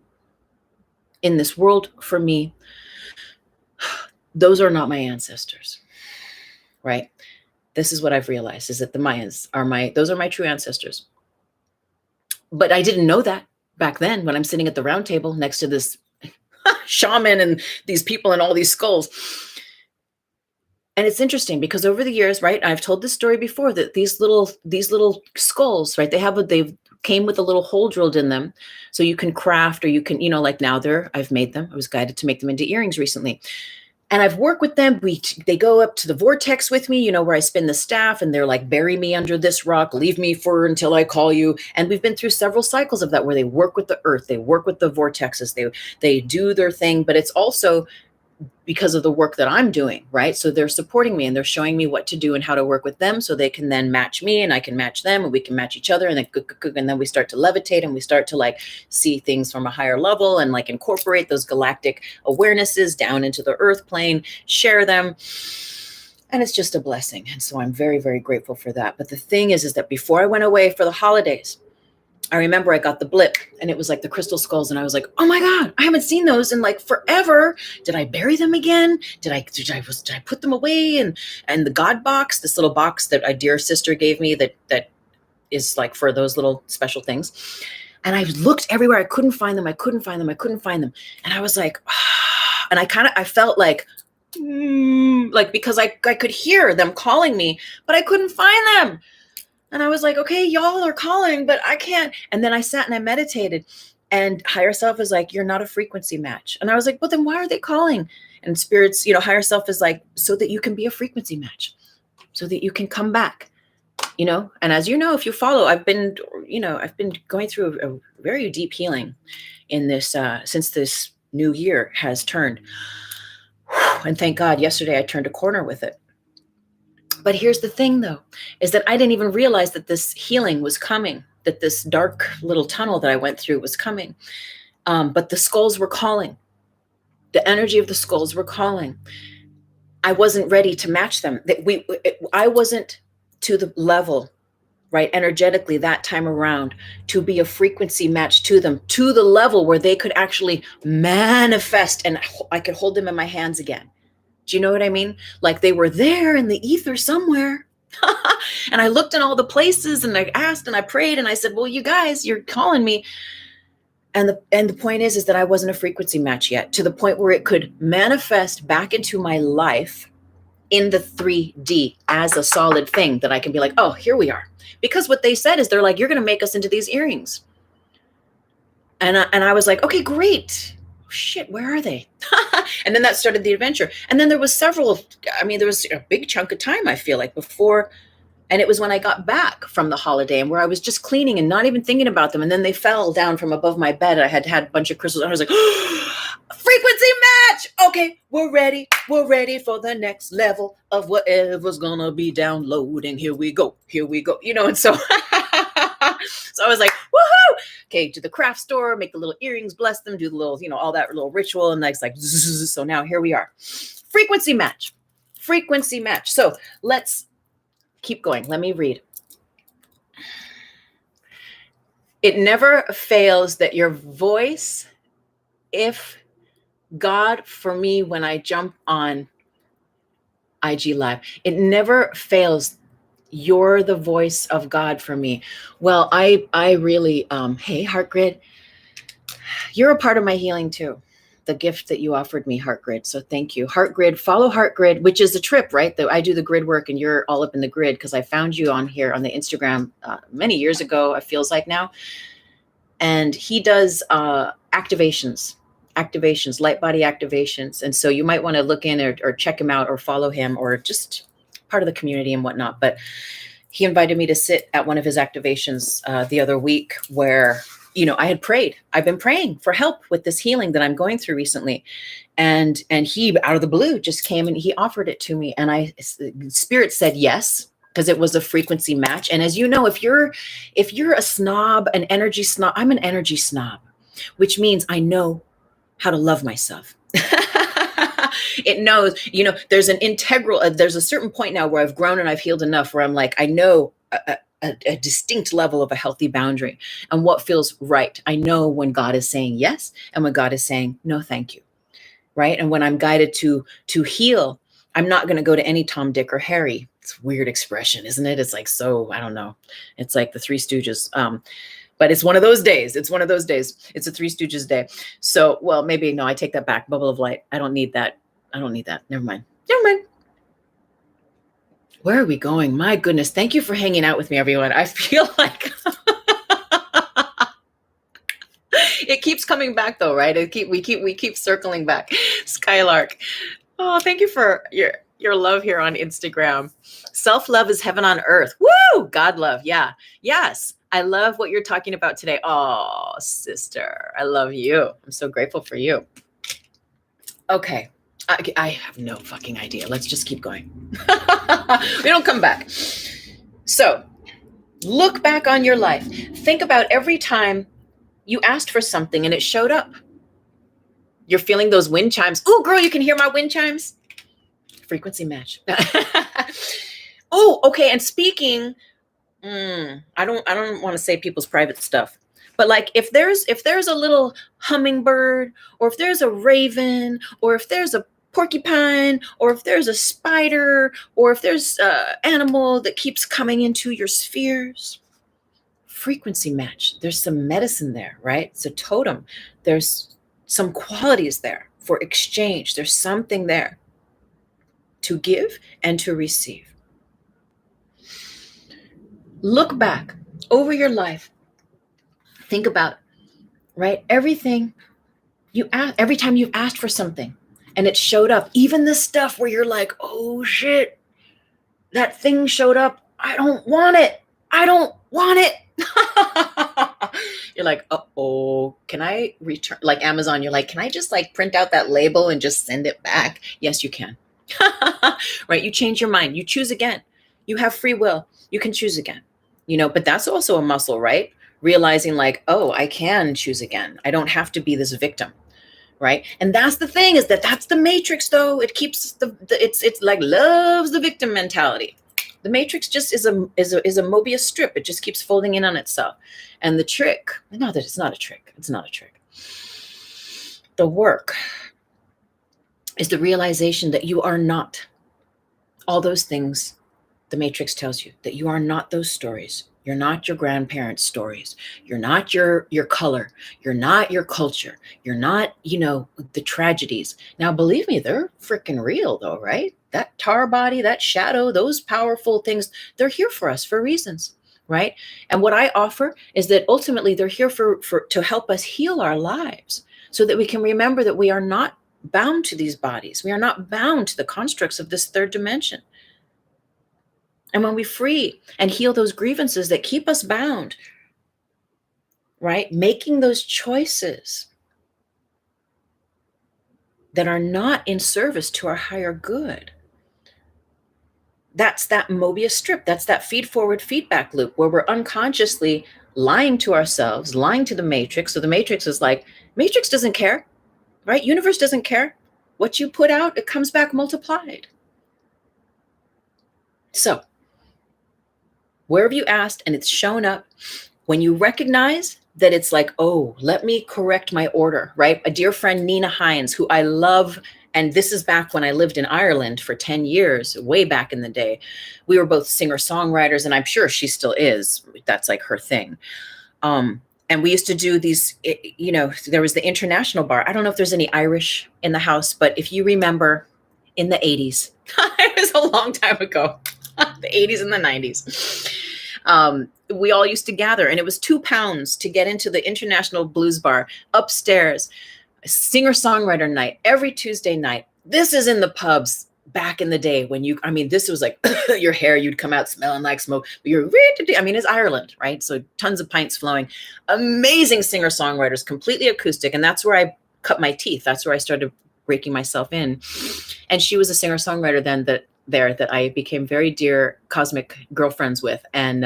In this world for me, those are not my ancestors, right? This is what I've realized, is that the Mayans those are my true ancestors. But I didn't know that back then when I'm sitting at the round table next to this shaman and these people and all these skulls. And it's interesting because over the years, right, I've told this story before, that these little skulls, right, they came with a little hole drilled in them, so you can craft, or you can, like now I've made them. I was guided to make them into earrings recently, and I've worked with them. They go up to the vortex with me, where I spin the staff, and they're like, bury me under this rock, leave me until I call you. And we've been through several cycles of that, where they work with the earth, they work with the vortexes, they do their thing, but it's also because of the work that I'm doing, right? So they're supporting me, and they're showing me what to do and how to work with them, so they can then match me, and I can match them, and we can match each other, and then we start to levitate, and we start to like see things from a higher level, and like incorporate those galactic awarenesses down into the earth plane, share them. And it's just a blessing. And so I'm very, very grateful for that. But the thing is that before I went away for the holidays, I remember I got the blip, and it was like the crystal skulls. And I was like, oh my God, I haven't seen those in like forever. Did I bury them again? Did I put them away? And the God box, this little box that a dear sister gave me that is like for those little special things. And I looked everywhere. I couldn't find them. And I was like, and I felt like because I could hear them calling me, but I couldn't find them. And I was like, okay, y'all are calling, but I can't. And then I sat and I meditated, and higher self is like, you're not a frequency match. And I was like, well, then why are they calling? And spirits, higher self is like, so that you can be a frequency match, so that you can come back And as you know, if you follow, I've been going through a very deep healing in this, since this new year has turned. And thank God yesterday I turned a corner with it. But here's the thing though, is that I didn't even realize that this healing was coming, that this dark little tunnel that I went through was coming. But the skulls were calling. The energy of the skulls were calling. I wasn't ready to match them. I wasn't to the level, right, energetically that time around, to be a frequency match to them, to the level where they could actually manifest and I could hold them in my hands again. Do you know what I mean? Like they were there in the ether somewhere. And I looked in all the places and I asked and I prayed and I said, well, you guys, you're calling me. And the point is that I wasn't a frequency match yet, to the point where it could manifest back into my life in the 3D as a solid thing that I can be like, oh, here we are. Because what they said is they're like, you're going to make us into these earrings. And I was like, okay, great. Shit, where are they? And then that started the adventure. And then there was there was a big chunk of time, I feel like, before. And it was when I got back from the holiday and where I was just cleaning and not even thinking about them. And then they fell down from above my bed. I had a bunch of crystals. And I was like, frequency match. Okay, we're ready. We're ready for the next level of whatever's going to be downloading. Here we go. Here we go. And so, so I was like, woohoo. Okay, to the craft store, make the little earrings, bless them, do the little, all that little ritual. And it's like, so now here we are. Frequency match. Frequency match. So let's keep going. Let me read. It never fails that your voice, if God, for me, when I jump on IG Live, it never fails. You're the voice of God for me. Well, I really, hey, Heart Grid, you're a part of my healing too. The gift that you offered me, Heart Grid. So thank you. Heart Grid, follow Heart Grid, which is a trip, right? I do the grid work and you're all up in the grid because I found you on here on the Instagram many years ago, it feels like now. And he does activations, light body activations. And so you might want to look in or check him out or follow him or just part of the community and whatnot. But he invited me to sit at one of his activations the other week where I had prayed. I've been praying for help with this healing that I'm going through recently. And he, out of the blue, just came and he offered it to me. And Spirit said yes, because it was a frequency match. And as you know, if you're a snob, an energy snob, I'm an energy snob, which means I know how to love myself. It knows, there's there's a certain point now where I've grown and I've healed enough where I'm like, I know a distinct level of a healthy boundary and what feels right. I know when God is saying yes and when God is saying no, thank you. Right. And when I'm guided to heal, I'm not going to go to any Tom, Dick, or Harry. It's a weird expression, isn't it? It's like, so I don't know. It's like the Three Stooges. But it's one of those days. It's one of those days. It's a Three Stooges day. So, well, maybe no, I take that back. Bubble of light. I don't need that. Never mind. Where are we going? My goodness. Thank you for hanging out with me, everyone. I feel like it keeps coming back though, right? We keep circling back. Skylark. Oh, thank you for your love here on Instagram. Self-love is heaven on earth. Woo! God love. Yeah. Yes. I love what you're talking about today. Oh, sister. I love you. I'm so grateful for you. Okay. I have no fucking idea. Let's just keep going. We don't come back. So look back on your life. Think about every time you asked for something and it showed up. You're feeling those wind chimes. Oh, girl, you can hear my wind chimes. Frequency match. Oh, okay. And speaking, I don't want to say people's private stuff. But like if there's a little hummingbird or if there's a raven or if there's a porcupine or if there's a spider or if there's an animal that keeps coming into your spheres, frequency match. There's some medicine there, right? It's a totem. There's some qualities there for exchange. There's something there to give and to receive. Look back over your life. Think about, right? Everything you ask, every time you've asked for something and it showed up, even the stuff where you're like, oh shit, that thing showed up I don't want it. I don't want it. You're like, oh, can I return? Like Amazon, you're like, can I just like print out that label and just send it back? Yes, you can. Right? You change your mind. You choose again. You have free will. You can choose again. But that's also a muscle, right? Realizing like, oh, I can choose again. I don't have to be this victim. Right. And that's the thing, is that's the matrix, though. It keeps it's like loves the victim mentality. The matrix just is a Mobius strip. It just keeps folding in on itself. And the trick, no, that it's not a trick. It's not a trick. The work is the realization that you are not all those things the matrix tells you, that you are not those stories. You're not your grandparents' stories. You're not your color. You're not your culture. You're not, the tragedies. Now, believe me, they're freaking real, though, right? That tar body, that shadow, those powerful things, they're here for us for reasons, right? And what I offer is that ultimately they're here to help us heal our lives, so that we can remember that we are not bound to these bodies. We are not bound to the constructs of this third dimension. And when we free and heal those grievances that keep us bound, right? Making those choices that are not in service to our higher good. That's that Mobius strip. That's that feed-forward feedback loop where we're unconsciously lying to ourselves, lying to the matrix. So the matrix is like, matrix doesn't care, right? Universe doesn't care. What you put out, it comes back multiplied. So wherever you asked and it's shown up, when you recognize that it's like, oh, let me correct my order, right? A dear friend, Nina Hines, who I love, and this is back when I lived in Ireland for 10 years, way back in the day. We were both singer-songwriters, and I'm sure she still is. That's like her thing. And we used to do these, there was the International Bar. I don't know if there's any Irish in the house, but if you remember in the 80s, it was a long time ago, the 80s and the 90s. We all used to gather, and it was £2 to get into the International Blues Bar upstairs, a singer-songwriter night every Tuesday night. This is in the pubs back in the day when this was like your hair, you'd come out smelling like smoke. But it's Ireland, right? So tons of pints flowing, amazing singer-songwriters, completely acoustic. And that's where I cut my teeth. That's where I started breaking myself in. And she was a singer-songwriter then that I became very dear cosmic girlfriends with. And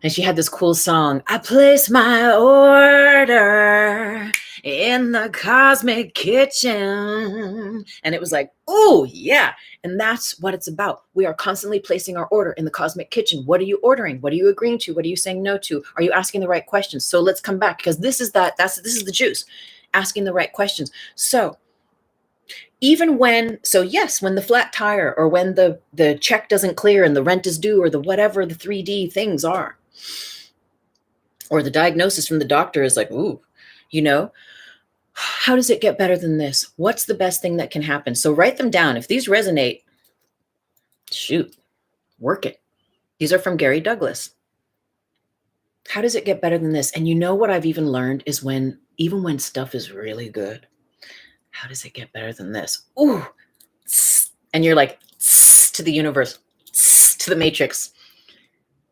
she had this cool song, I place my order in the cosmic kitchen. And it was like, oh yeah. And that's what it's about. We are constantly placing our order in the cosmic kitchen. What are you ordering? What are you agreeing to? What are you saying no to? Are you asking the right questions? So let's come back, because this is the juice, asking the right questions. So even when the flat tire, or when the check doesn't clear and the rent is due, or the whatever the 3D things are, or the diagnosis from the doctor is like, ooh, how does it get better than this? What's the best thing that can happen? So write them down. If these resonate, shoot, work it. These are from Gary Douglas. How does it get better than this? And what I've even learned is even when stuff is really good, how does it get better than this? Ooh, and you're like, to the universe, to the matrix.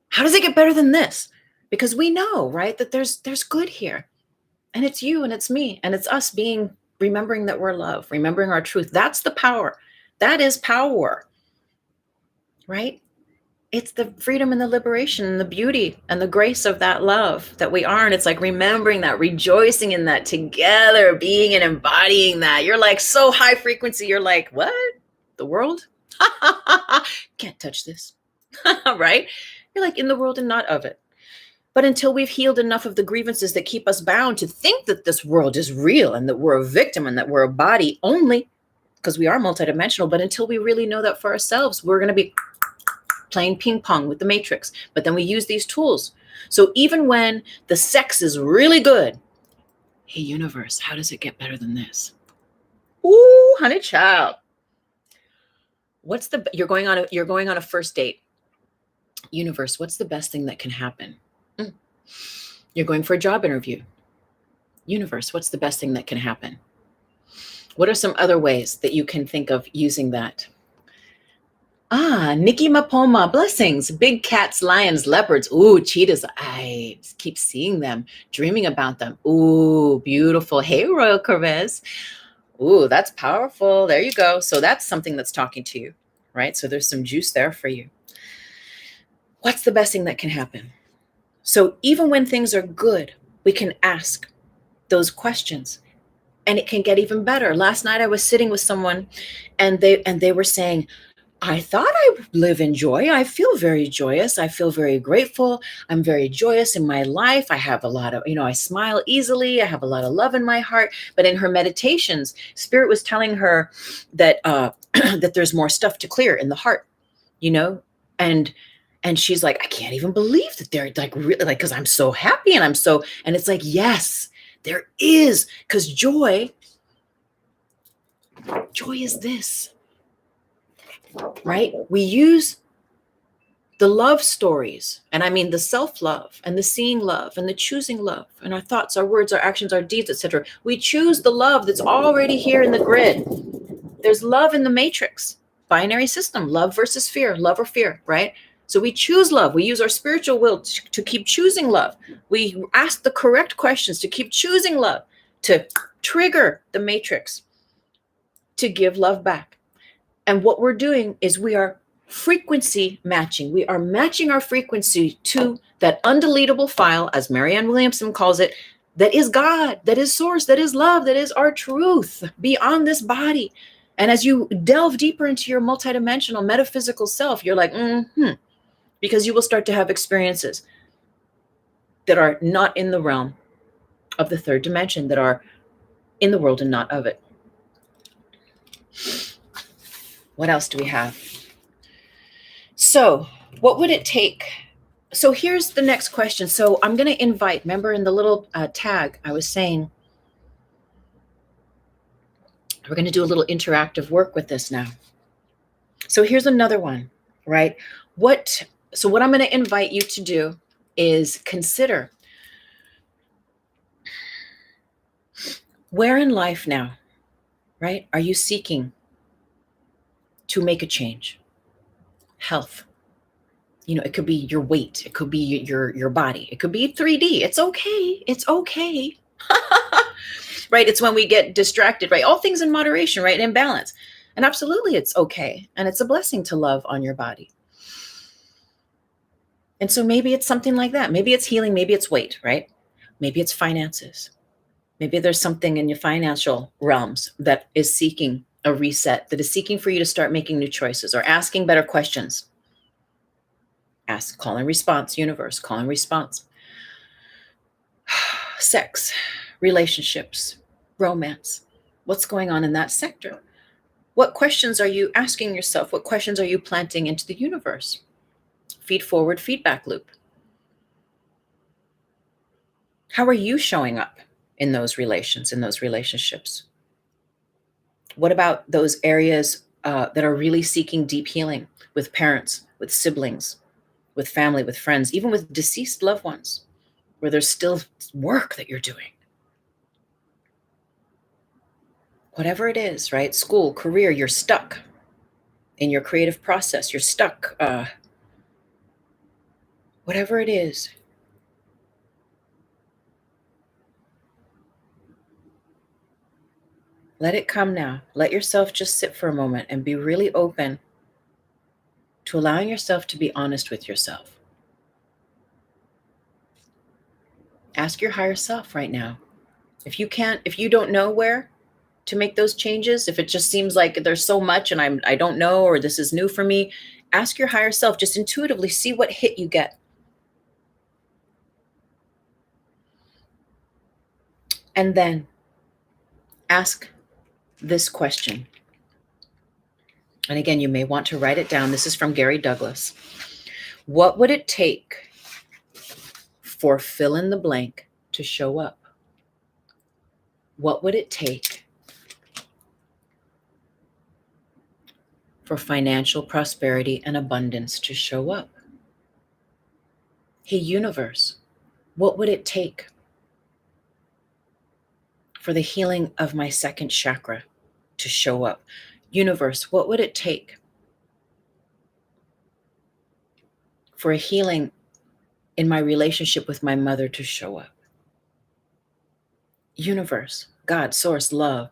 How does it get better than this? Because we know, right, that there's good here. And it's you and it's me and it's us remembering that we're love, remembering our truth. That's the power. That is power, right? It's the freedom and the liberation and the beauty and the grace of that love that we are. And it's like remembering that, rejoicing in that together, being and embodying that. You're like so high frequency. You're like, what? The world? Can't touch this, right? You're like in the world and not of it. But until we've healed enough of the grievances that keep us bound to think that this world is real and that we're a victim and that we're a body only, because we are multidimensional, but until we really know that for ourselves, we're going to be playing ping pong with the matrix. But then we use these tools. So even when the sex is really good, hey, universe, how does it get better than this? Ooh, honey child. You're going on a first date. Universe, what's the best thing that can happen? You're going for a job interview. Universe, what's the best thing that can happen? What are some other ways that you can think of using that? Nikki Mapoma, blessings. Big cats, lions, leopards. Ooh, cheetahs. I keep seeing them, dreaming about them. Ooh, beautiful. Hey, Royal Corvez. Ooh, that's powerful. There you go. So that's something that's talking to you, right? So there's some juice there for you. What's the best thing that can happen? So even when things are good, we can ask those questions and it can get even better. Last night I was sitting with someone and they were saying, I thought I live in joy. I feel very joyous. I feel very grateful. I'm very joyous in my life. I have a lot of, I smile easily. I have a lot of love in my heart. But in her meditations, Spirit was telling her that that there's more stuff to clear in the heart, and she's like, I can't even believe that they're like really like, because I'm so happy and it's like, yes, there is, because joy is this. Right? We use the love stories, and I mean the self-love and the seeing love and the choosing love and our thoughts, our words, our actions, our deeds, etc. We choose the love that's already here in the grid. There's love in the matrix, binary system, love versus fear, love or fear, right? So we choose love. We use our spiritual will to keep choosing love. We ask the correct questions to keep choosing love, to trigger the matrix, to give love back. And what we're doing is we are frequency matching. We are matching our frequency to that undeletable file, as Marianne Williamson calls it, that is God, that is source, that is love, that is our truth beyond this body. And as you delve deeper into your multidimensional metaphysical self, you're like, because you will start to have experiences that are not in the realm of the third dimension, that are in the world and not of it. What else do we have? So what would it take? So here's the next question. So I'm going to invite, remember in the little tag, I was saying, we're going to do a little interactive work with this now. So here's another one, right? So what I'm going to invite you to do is consider, where in life now, right, are you seeking to make a change? Health. It could be your weight. It could be your body. It could be 3D. It's okay. It's okay. Right? It's when we get distracted, right? All things in moderation, right? In balance. And absolutely, it's okay. And it's a blessing to love on your body. And so maybe it's something like that. Maybe it's healing. Maybe it's weight, right? Maybe it's finances. Maybe there's something in your financial realms that is seeking a reset, that is seeking for you to start making new choices or asking better questions. Ask, call and response, universe, call and response. Sex, relationships, romance. What's going on in that sector? What questions are you asking yourself? What questions are you planting into the universe? Feed forward feedback loop. How are you showing up in those relations, in those relationships? What about those areas that are really seeking deep healing with parents, with siblings, with family, with friends, even with deceased loved ones, where there's still work that you're doing? Whatever it is, right? School, career, you're stuck in your creative process. You're stuck. Whatever it is. Let it come now. Let yourself just sit for a moment and be really open to allowing yourself to be honest with yourself. Ask your higher self right now. If you don't know where to make those changes, if it just seems like there's so much and I don't know, or this is new for me, ask your higher self, just intuitively see what hit you get. And then ask this question. And again, you may want to write it down. This is from Gary Douglas. What would it take for fill in the blank to show up? What would it take for financial prosperity and abundance to show up? Hey, universe, what would it take for the healing of my second chakra to show up? Universe, what would it take for a healing in my relationship with my mother to show up? Universe, God, source, love.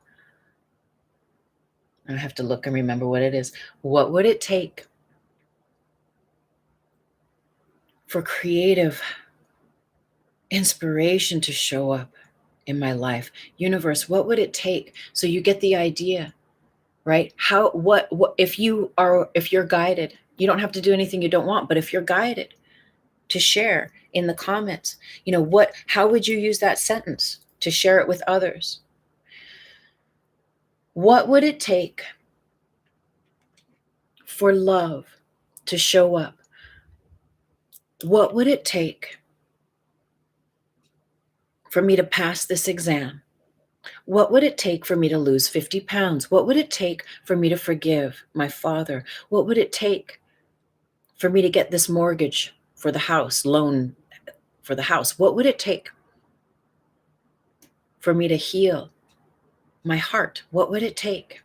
I have to look and remember what it is. What would it take for creative inspiration to show up in my life? Universe, what would it take? So you get the idea, right? What if you're guided, you don't have to do anything you don't want, but if you're guided to share in the comments, how would you use that sentence to share it with others? What would it take for love to show up? What would it take for me to pass this exam? What would it take for me to lose 50 pounds? What would it take for me to forgive my father? What would it take for me to get this mortgage for the house, loan for the house? What would it take for me to heal my heart? What would it take?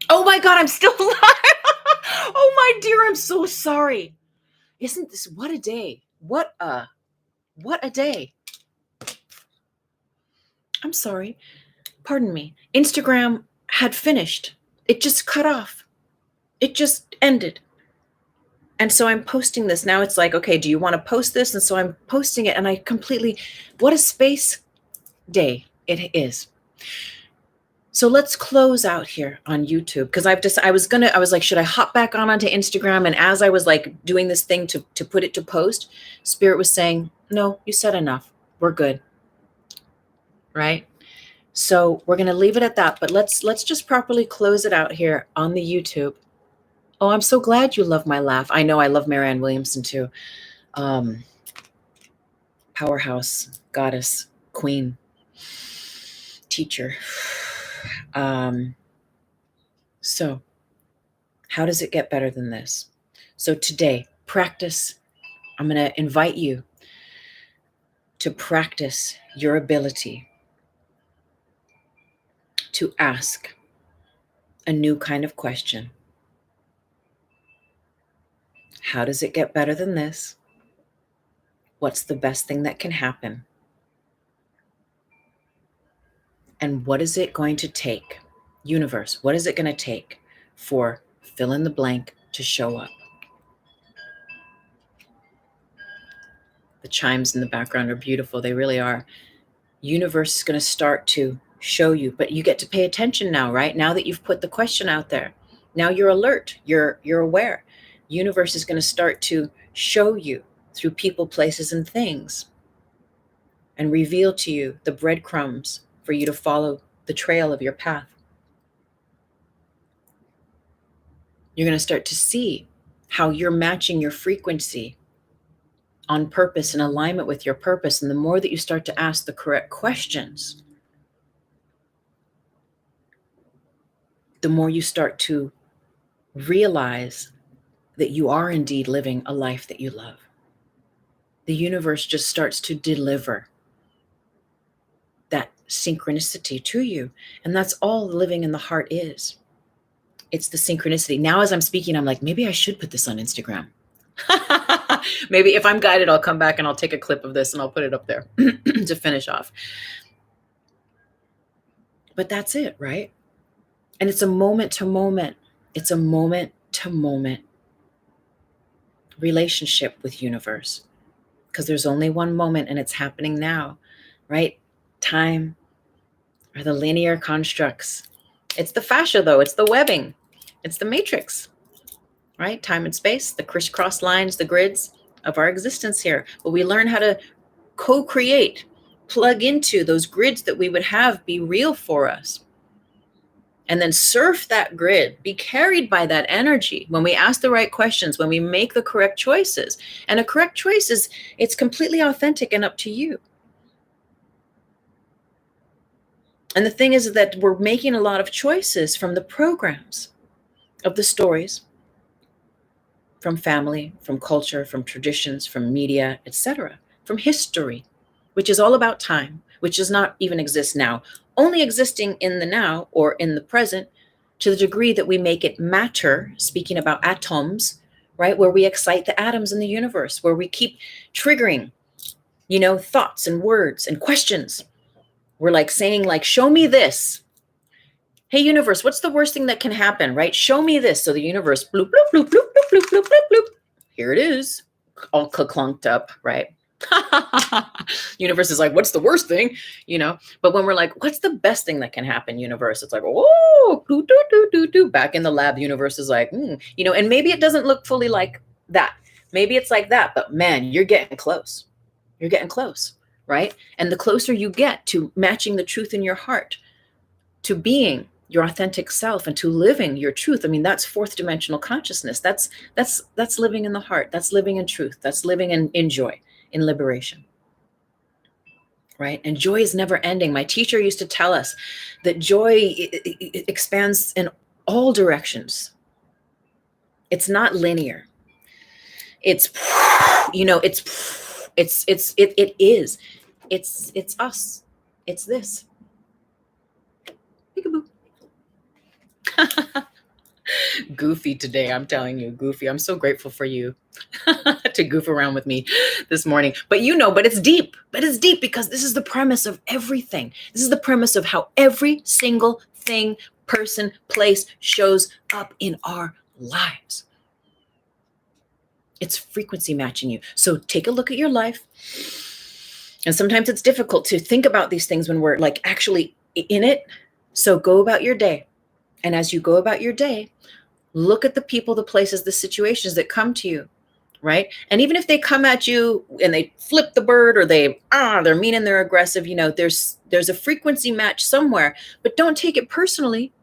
Oh my God, I'm still alive. Oh my dear, I'm so sorry. Isn't this, what a day? What a day. I'm sorry. Pardon me. Instagram had finished. It just cut off. It just ended. And so I'm posting this. Now it's like, okay, do you want to post this? And so I'm posting it, and I completely, what a space day it is. So let's close out here on YouTube, because I was like, should I hop back onto Instagram? And as I was like doing this thing to put it to post, Spirit was saying, no, you said enough. We're good. Right? So we're going to leave it at that, but let's just properly close it out here on the YouTube. Oh, I'm so glad you love my laugh. I know I love Marianne Williamson too. Powerhouse, goddess, queen, teacher. So how does it get better than this? So today, practice. I'm going to invite you to practice your ability to ask a new kind of question. How does it get better than this? What's the best thing that can happen? And what is it going to take? Universe, what is it going to take for fill in the blank to show up? The chimes in the background are beautiful. They really are. Universe is going to start to show you, but you get to pay attention now, right? Now that you've put the question out there, now you're alert, you're aware. Universe is going to start to show you through people, places, and things, and reveal to you the breadcrumbs for you to follow the trail of your path. You're going to start to see how you're matching your frequency on purpose, in alignment with your purpose. And the more that you start to ask the correct questions, the more you start to realize that you are indeed living a life that you love. The universe just starts to deliver that synchronicity to you. And that's all living in the heart is. It's the synchronicity. Now, as I'm speaking, I'm like, maybe I should put this on Instagram. Maybe if I'm guided, I'll come back and I'll take a clip of this and I'll put it up there to finish off. But that's it, right? And it's a moment to moment. It's a moment to moment relationship with universe, because there's only one moment and it's happening now, right? Time are the linear constructs. It's the fascia, though. It's the webbing. It's the matrix, right? Time and space, the crisscross lines, the grids of our existence here. But we learn how to co-create, plug into those grids that we would have be real for us. And then surf that grid, be carried by that energy when we ask the right questions, when we make the correct choices. And a correct choice is, it's completely authentic and up to you. And the thing is that we're making a lot of choices from the programs of the stories, from family, from culture, from traditions, from media, etc., from history, which is all about time, which does not even exist now, only existing in the now or in the present, to the degree that we make it matter, speaking about atoms, right? Where we excite the atoms in the universe, where we keep triggering, thoughts and words and questions. We're like saying, like, show me this. Hey, universe, what's the worst thing that can happen, right? Show me this. So the universe, bloop, bloop, bloop, bloop, bloop, bloop, bloop, bloop, bloop. Here it is, all clunked up, right? Universe is like, what's the worst thing? But when we're like, what's the best thing that can happen, universe? It's like, oh, doo, doo, doo, doo, doo. Back in the lab, universe is like, and maybe it doesn't look fully like that. Maybe it's like that, but man, you're getting close. You're getting close, right? And the closer you get to matching the truth in your heart, to being your authentic self and to living your truth. I mean, that's fourth dimensional consciousness. That's living in the heart. That's living in truth. That's living in joy, in liberation, right? And joy is never ending. My teacher used to tell us that joy it expands in all directions. It's not linear. It's, it is. It's us. It's this. Peekaboo. Goofy today, I'm telling you, goofy. I'm so grateful for you to goof around with me this morning. But it's deep. But it's deep because this is the premise of everything. This is the premise of how every single thing, person, place shows up in our lives. It's frequency matching you. So take a look at your life. And sometimes it's difficult to think about these things when we're like actually in it. So go about your day. And as you go about your day, look at the people, the places, the situations that come to you, right? And even if they come at you and they flip the bird or they're mean and they're aggressive, there's a frequency match somewhere, but don't take it personally.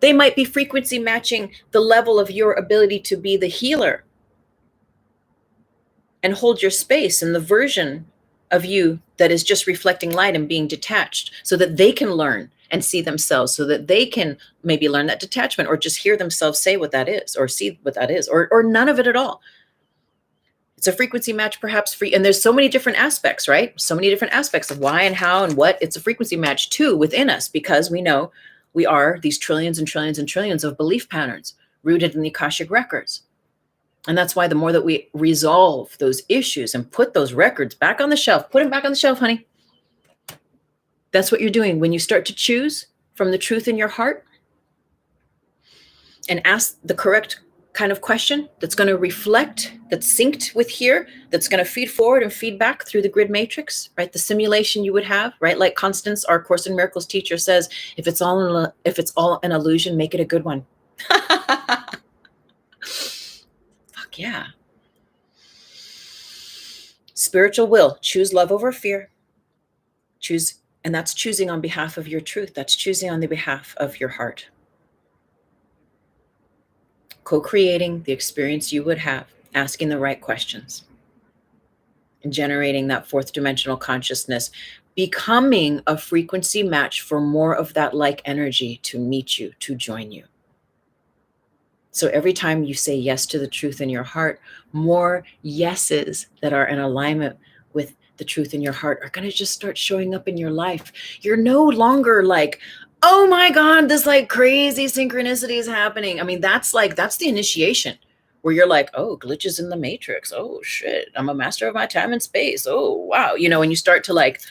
They might be frequency matching the level of your ability to be the healer and hold your space and the version of you that is just reflecting light and being detached so that they can learn and see themselves, so that they can maybe learn that detachment or just hear themselves say what that is or see what that is or none of it at all. It's a frequency match perhaps for you. And there's so many different aspects, right? So many different aspects of why and how and what. It's a frequency match too within us because we know we are these trillions and trillions and trillions of belief patterns rooted in the Akashic records. And that's why the more that we resolve those issues and put those records back on the shelf, put them back on the shelf, honey. That's what you're doing when you start to choose from the truth in your heart and ask the correct kind of question that's going to reflect, that's synced with here, that's going to feed forward and feed back through the grid matrix, right? The simulation you would have, right? Like Constance, our Course in Miracles teacher, says, if it's all an illusion, make it a good one. Fuck yeah. Spiritual will, choose love over fear. Choose, and that's choosing on behalf of your truth. That's choosing on the behalf of your heart. Co-creating the experience you would have, asking the right questions, and generating that fourth dimensional consciousness, becoming a frequency match for more of that like energy to meet you, to join you. So every time you say yes to the truth in your heart, more yeses that are in alignment with the truth in your heart are going to just start showing up in your life. You're no longer like, oh my God, this like crazy synchronicity is happening. I mean, that's the initiation where you're like, oh, glitches in the matrix. Oh shit, I'm a master of my time and space. Oh, wow. You know, when you start to like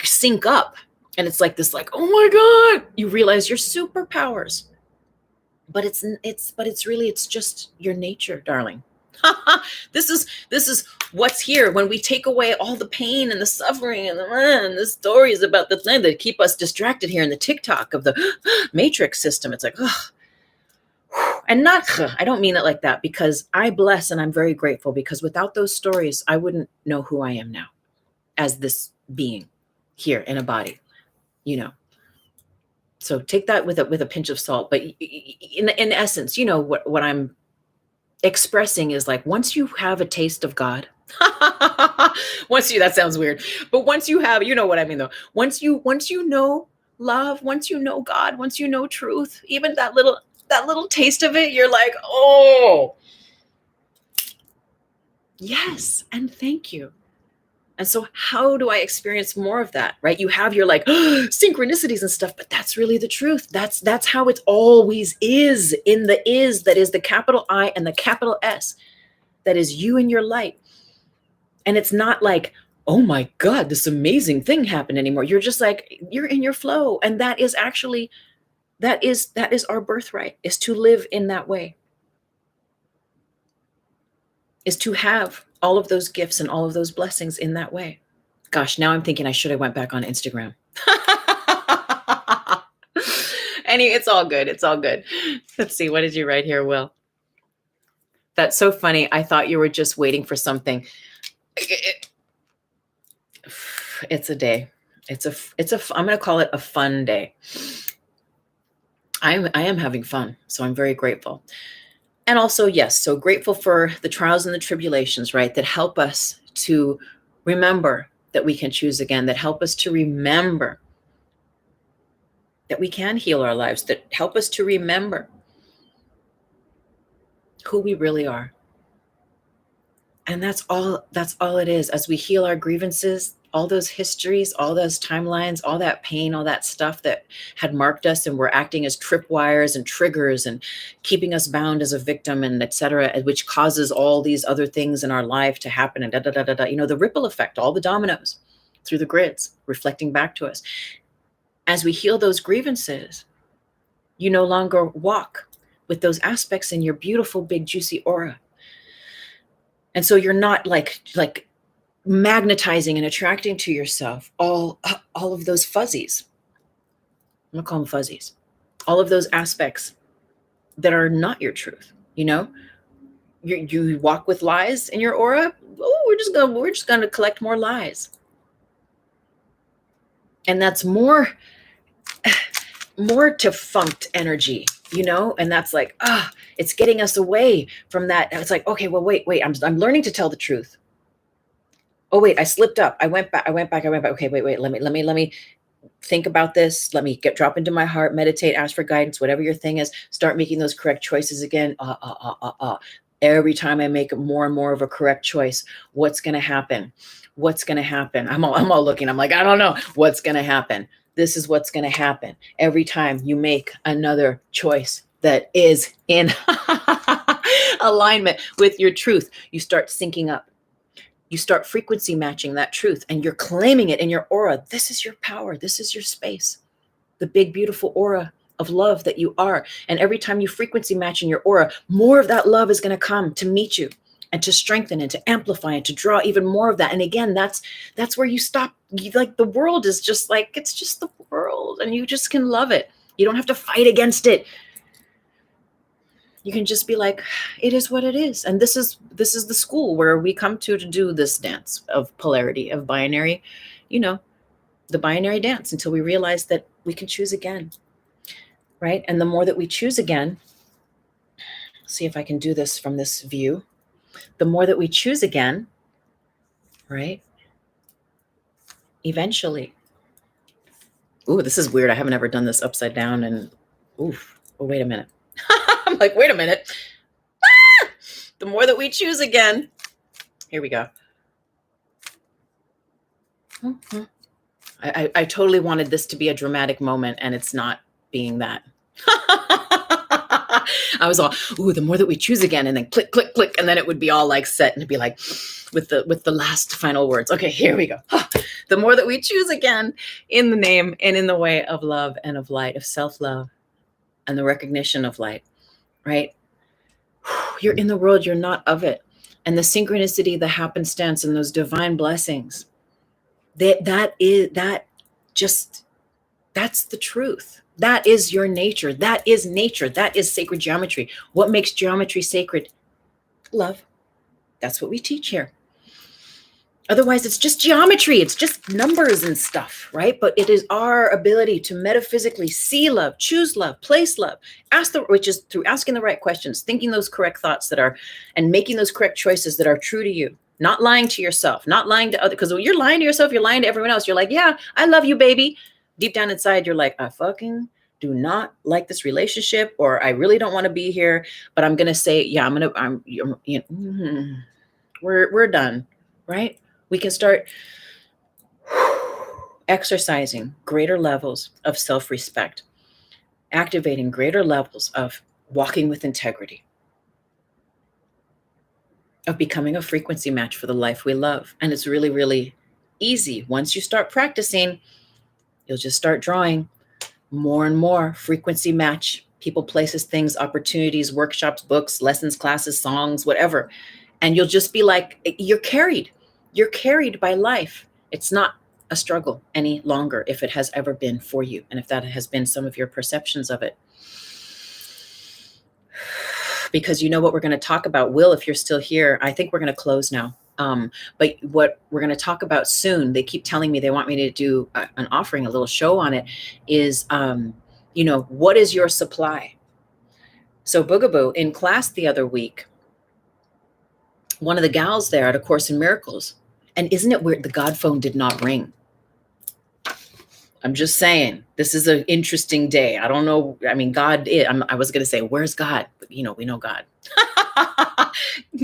sync up and it's like this, like, oh my God, you realize your superpowers. But it's just your nature, darling. This is what's here when we take away all the pain and the suffering and the stories about the thing that keep us distracted here in the TikTok of the matrix system. It's like, and not, I don't mean it like that, because I bless and I'm very grateful, because without those stories, I wouldn't know who I am now as this being here in a body, you know. So take that with a pinch of salt. But in essence, you know, what I'm expressing is like, once you have a taste of God, that sounds weird, but once you have, you know what I mean though, once you know love, once you know God, once you know truth, even that little taste of it, you're like, oh, yes, and thank you. And so how do I experience more of that, right? You have your like synchronicities and stuff, but that's really the truth. That's how it always is, in the is, that is the capital I and the capital S, that is you and your light. And it's not like, oh my God, this amazing thing happened anymore. You're just like, you're in your flow. And that is actually, that is our birthright, is to live in that way, is to have all of those gifts and all of those blessings in that way. Gosh, now I'm thinking I should have went back on Instagram. Anyway, it's all good. It's all good. Let's see. What did you write here, Will? That's so funny. I thought you were just waiting for something. It's a day. I'm going to call it a fun day. I am having fun. So I'm very grateful. And also, yes, so grateful for the trials and the tribulations, right? That help us to remember that we can choose again, that help us to remember that we can heal our lives, that help us to remember who we really are. And that's all it is. As we heal our grievances, all those histories, all those timelines, all that pain, all that stuff that had marked us and were acting as tripwires and triggers and keeping us bound as a victim and et cetera, which causes all these other things in our life to happen and you know, the ripple effect, all the dominoes through the grids reflecting back to us. As we heal those grievances, you no longer walk with those aspects in your beautiful, big, juicy aura. And so you're not like magnetizing and attracting to yourself all of those fuzzies. I'm gonna call them fuzzies. All of those aspects that are not your truth. You know, you walk with lies in your aura. Oh, we're just gonna collect more lies, and that's more defunct energy. You know, and that's like, it's getting us away from that. It's like, okay, well, wait, I'm learning to tell the truth. Oh, wait, I slipped up. I went back. Okay, wait, let me think about this. Let me drop into my heart, meditate, ask for guidance, whatever your thing is, start making those correct choices again. Every time I make more and more of a correct choice, what's going to happen? I'm all looking. I'm like, I don't know what's going to happen. This is what's going to happen every time you make another choice that is in alignment with your truth. You start syncing up. You start frequency matching that truth, and you're claiming it in your aura. This is your power. This is your space. The big, beautiful aura of love that you are. And every time you frequency match in your aura, more of that love is going to come to meet you and to strengthen and to amplify and to draw even more of that. And again, that's where you stop. Like the world is just like, it's just the world, and you just can love it. You don't have to fight against it. You can just be like, it is what it is. And this is the school where we come to do this dance of polarity, of binary, the binary dance, until we realize that we can choose again. Right? And the more that we choose again, see if I can do this from this view. The more that we choose again, right? Eventually. Ooh, this is weird. I haven't ever done this upside down, and oof. Oh, wait a minute. I'm like, wait a minute. Ah! The more that we choose again. Here we go. Mm-hmm. I totally wanted this to be a dramatic moment, and it's not being that. I was all, ooh, the more that we choose again, and then click, click, click, and then it would be all like set, and it'd be like with the last final words. Okay, here we go. The more that we choose again, in the name and in the way of love and of light, of self-love and the recognition of light, right? You're in the world, you're not of it. And the synchronicity, the happenstance, and those divine blessings, that's the truth. That is your nature. That is nature. That is sacred geometry. What makes geometry sacred? Love. That's what we teach here. Otherwise, it's just geometry. It's just numbers and stuff, right? But it is our ability to metaphysically see love, choose love, place love, which is through asking the right questions, thinking those correct thoughts and making those correct choices that are true to you. Not lying to yourself, not lying to others. Because when you're lying to yourself, you're lying to everyone else. You're like, yeah, I love you, baby. Deep down inside, you're like, I fucking do not like this relationship, or I really don't want to be here, but I'm going to say, yeah, we're done, right? We can start exercising greater levels of self-respect, activating greater levels of walking with integrity, of becoming a frequency match for the life we love. And it's really, really easy. Once you start practicing, you'll just start drawing more and more frequency match people, places, things, opportunities, workshops, books, lessons, classes, songs, whatever. And you'll just be like, you're carried by life. It's not a struggle any longer, if it has ever been for you. And if that has been some of your perceptions of it. Because you know what we're going to talk about, Will, if you're still here, I think we're going to close now. But what we're going to talk about soon, they keep telling me they want me to do an offering, a little show on it, is, what is your supply? So Boogaboo, in class the other week, one of the gals there at A Course in Miracles, and isn't it weird, the God phone did not ring. I'm just saying, this is an interesting day. I don't know. I mean, God, I was going to say, where's God? But, we know God.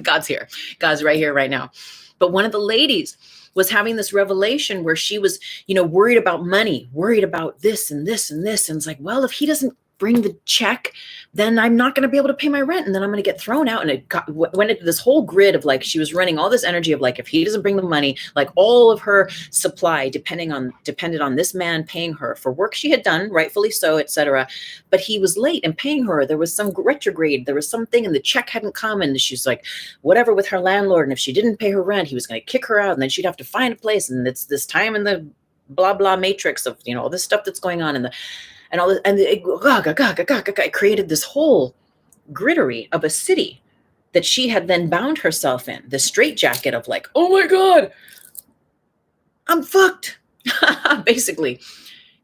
God's here. God's right here, right now. But one of the ladies was having this revelation where she was, worried about money, worried about this and this and this. And it's like, well, if he doesn't bring the check, then I'm not going to be able to pay my rent. And then I'm going to get thrown out. And it went into this whole grid of like, she was running all this energy of like, if he doesn't bring the money, like all of her supply depended on this man paying her for work she had done, rightfully so, etc. But he was late in paying her. There was some retrograde. There was something and the check hadn't come. And she's like, whatever with her landlord. And if she didn't pay her rent, he was going to kick her out. And then she'd have to find a place. And it's this time in the blah, blah matrix of, all this stuff that's going on and all this, and it created this whole grittery of a city that she had then bound herself in, the straitjacket of like, oh my God, I'm fucked, basically,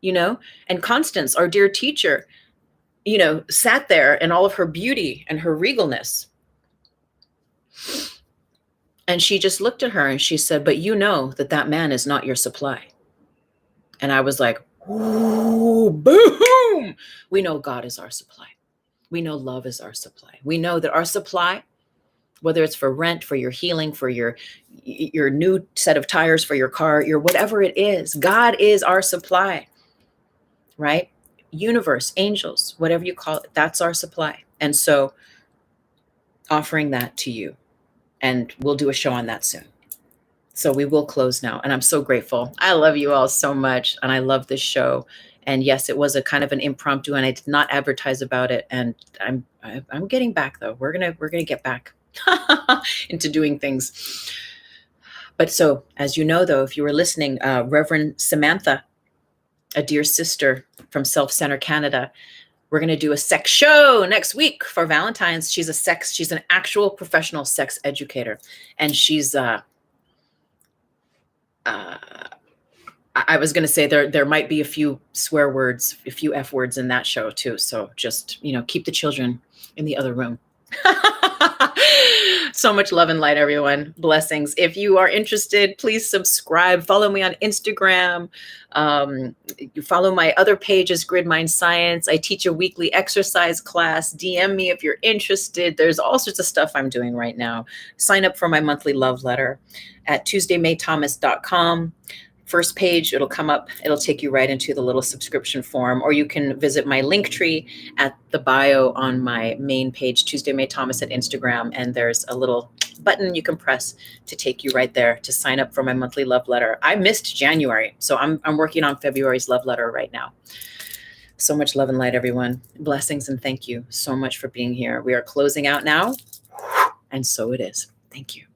and Constance, our dear teacher, sat there in all of her beauty and her regalness. And she just looked at her and she said, but that man is not your supply. And I was like, ooh, boom. We know God is our supply. We know love is our supply. We know that our supply, whether it's for rent, for your healing, for your new set of tires for your car, your whatever it is, God is our supply, right? Universe, angels, whatever you call it, that's our supply. And so offering that to you, and we'll do a show on that soon. So we will close now. And I'm so grateful. I love you all so much. And I love this show. And yes, it was a kind of an impromptu, and I did not advertise about it. And I'm getting back though. We're gonna get back into doing things. But so, as you know, though, if you were listening, Reverend Samantha, a dear sister from Self Center Canada, we're going to do a sex show next week for Valentine's. She's an actual professional sex educator. And she's, I was going to say there might be a few swear words, a few F words in that show too. So just, keep the children in the other room. So much love and light, everyone. Blessings. If you are interested, please subscribe. Follow me on Instagram. You follow my other pages, Grid Mind Science. I teach a weekly exercise class. DM me if you're interested. There's all sorts of stuff I'm doing right now. Sign up for my monthly love letter at tuesdaymaythomas.com. First page, it'll come up. It'll take you right into the little subscription form, or you can visit my link tree at the bio on my main page, Tuesday May Thomas at Instagram. And there's a little button you can press to take you right there to sign up for my monthly love letter. I missed January, so I'm working on February's love letter right now. So much love and light, everyone. Blessings, and thank you so much for being here. We are closing out now, and so it is. Thank you.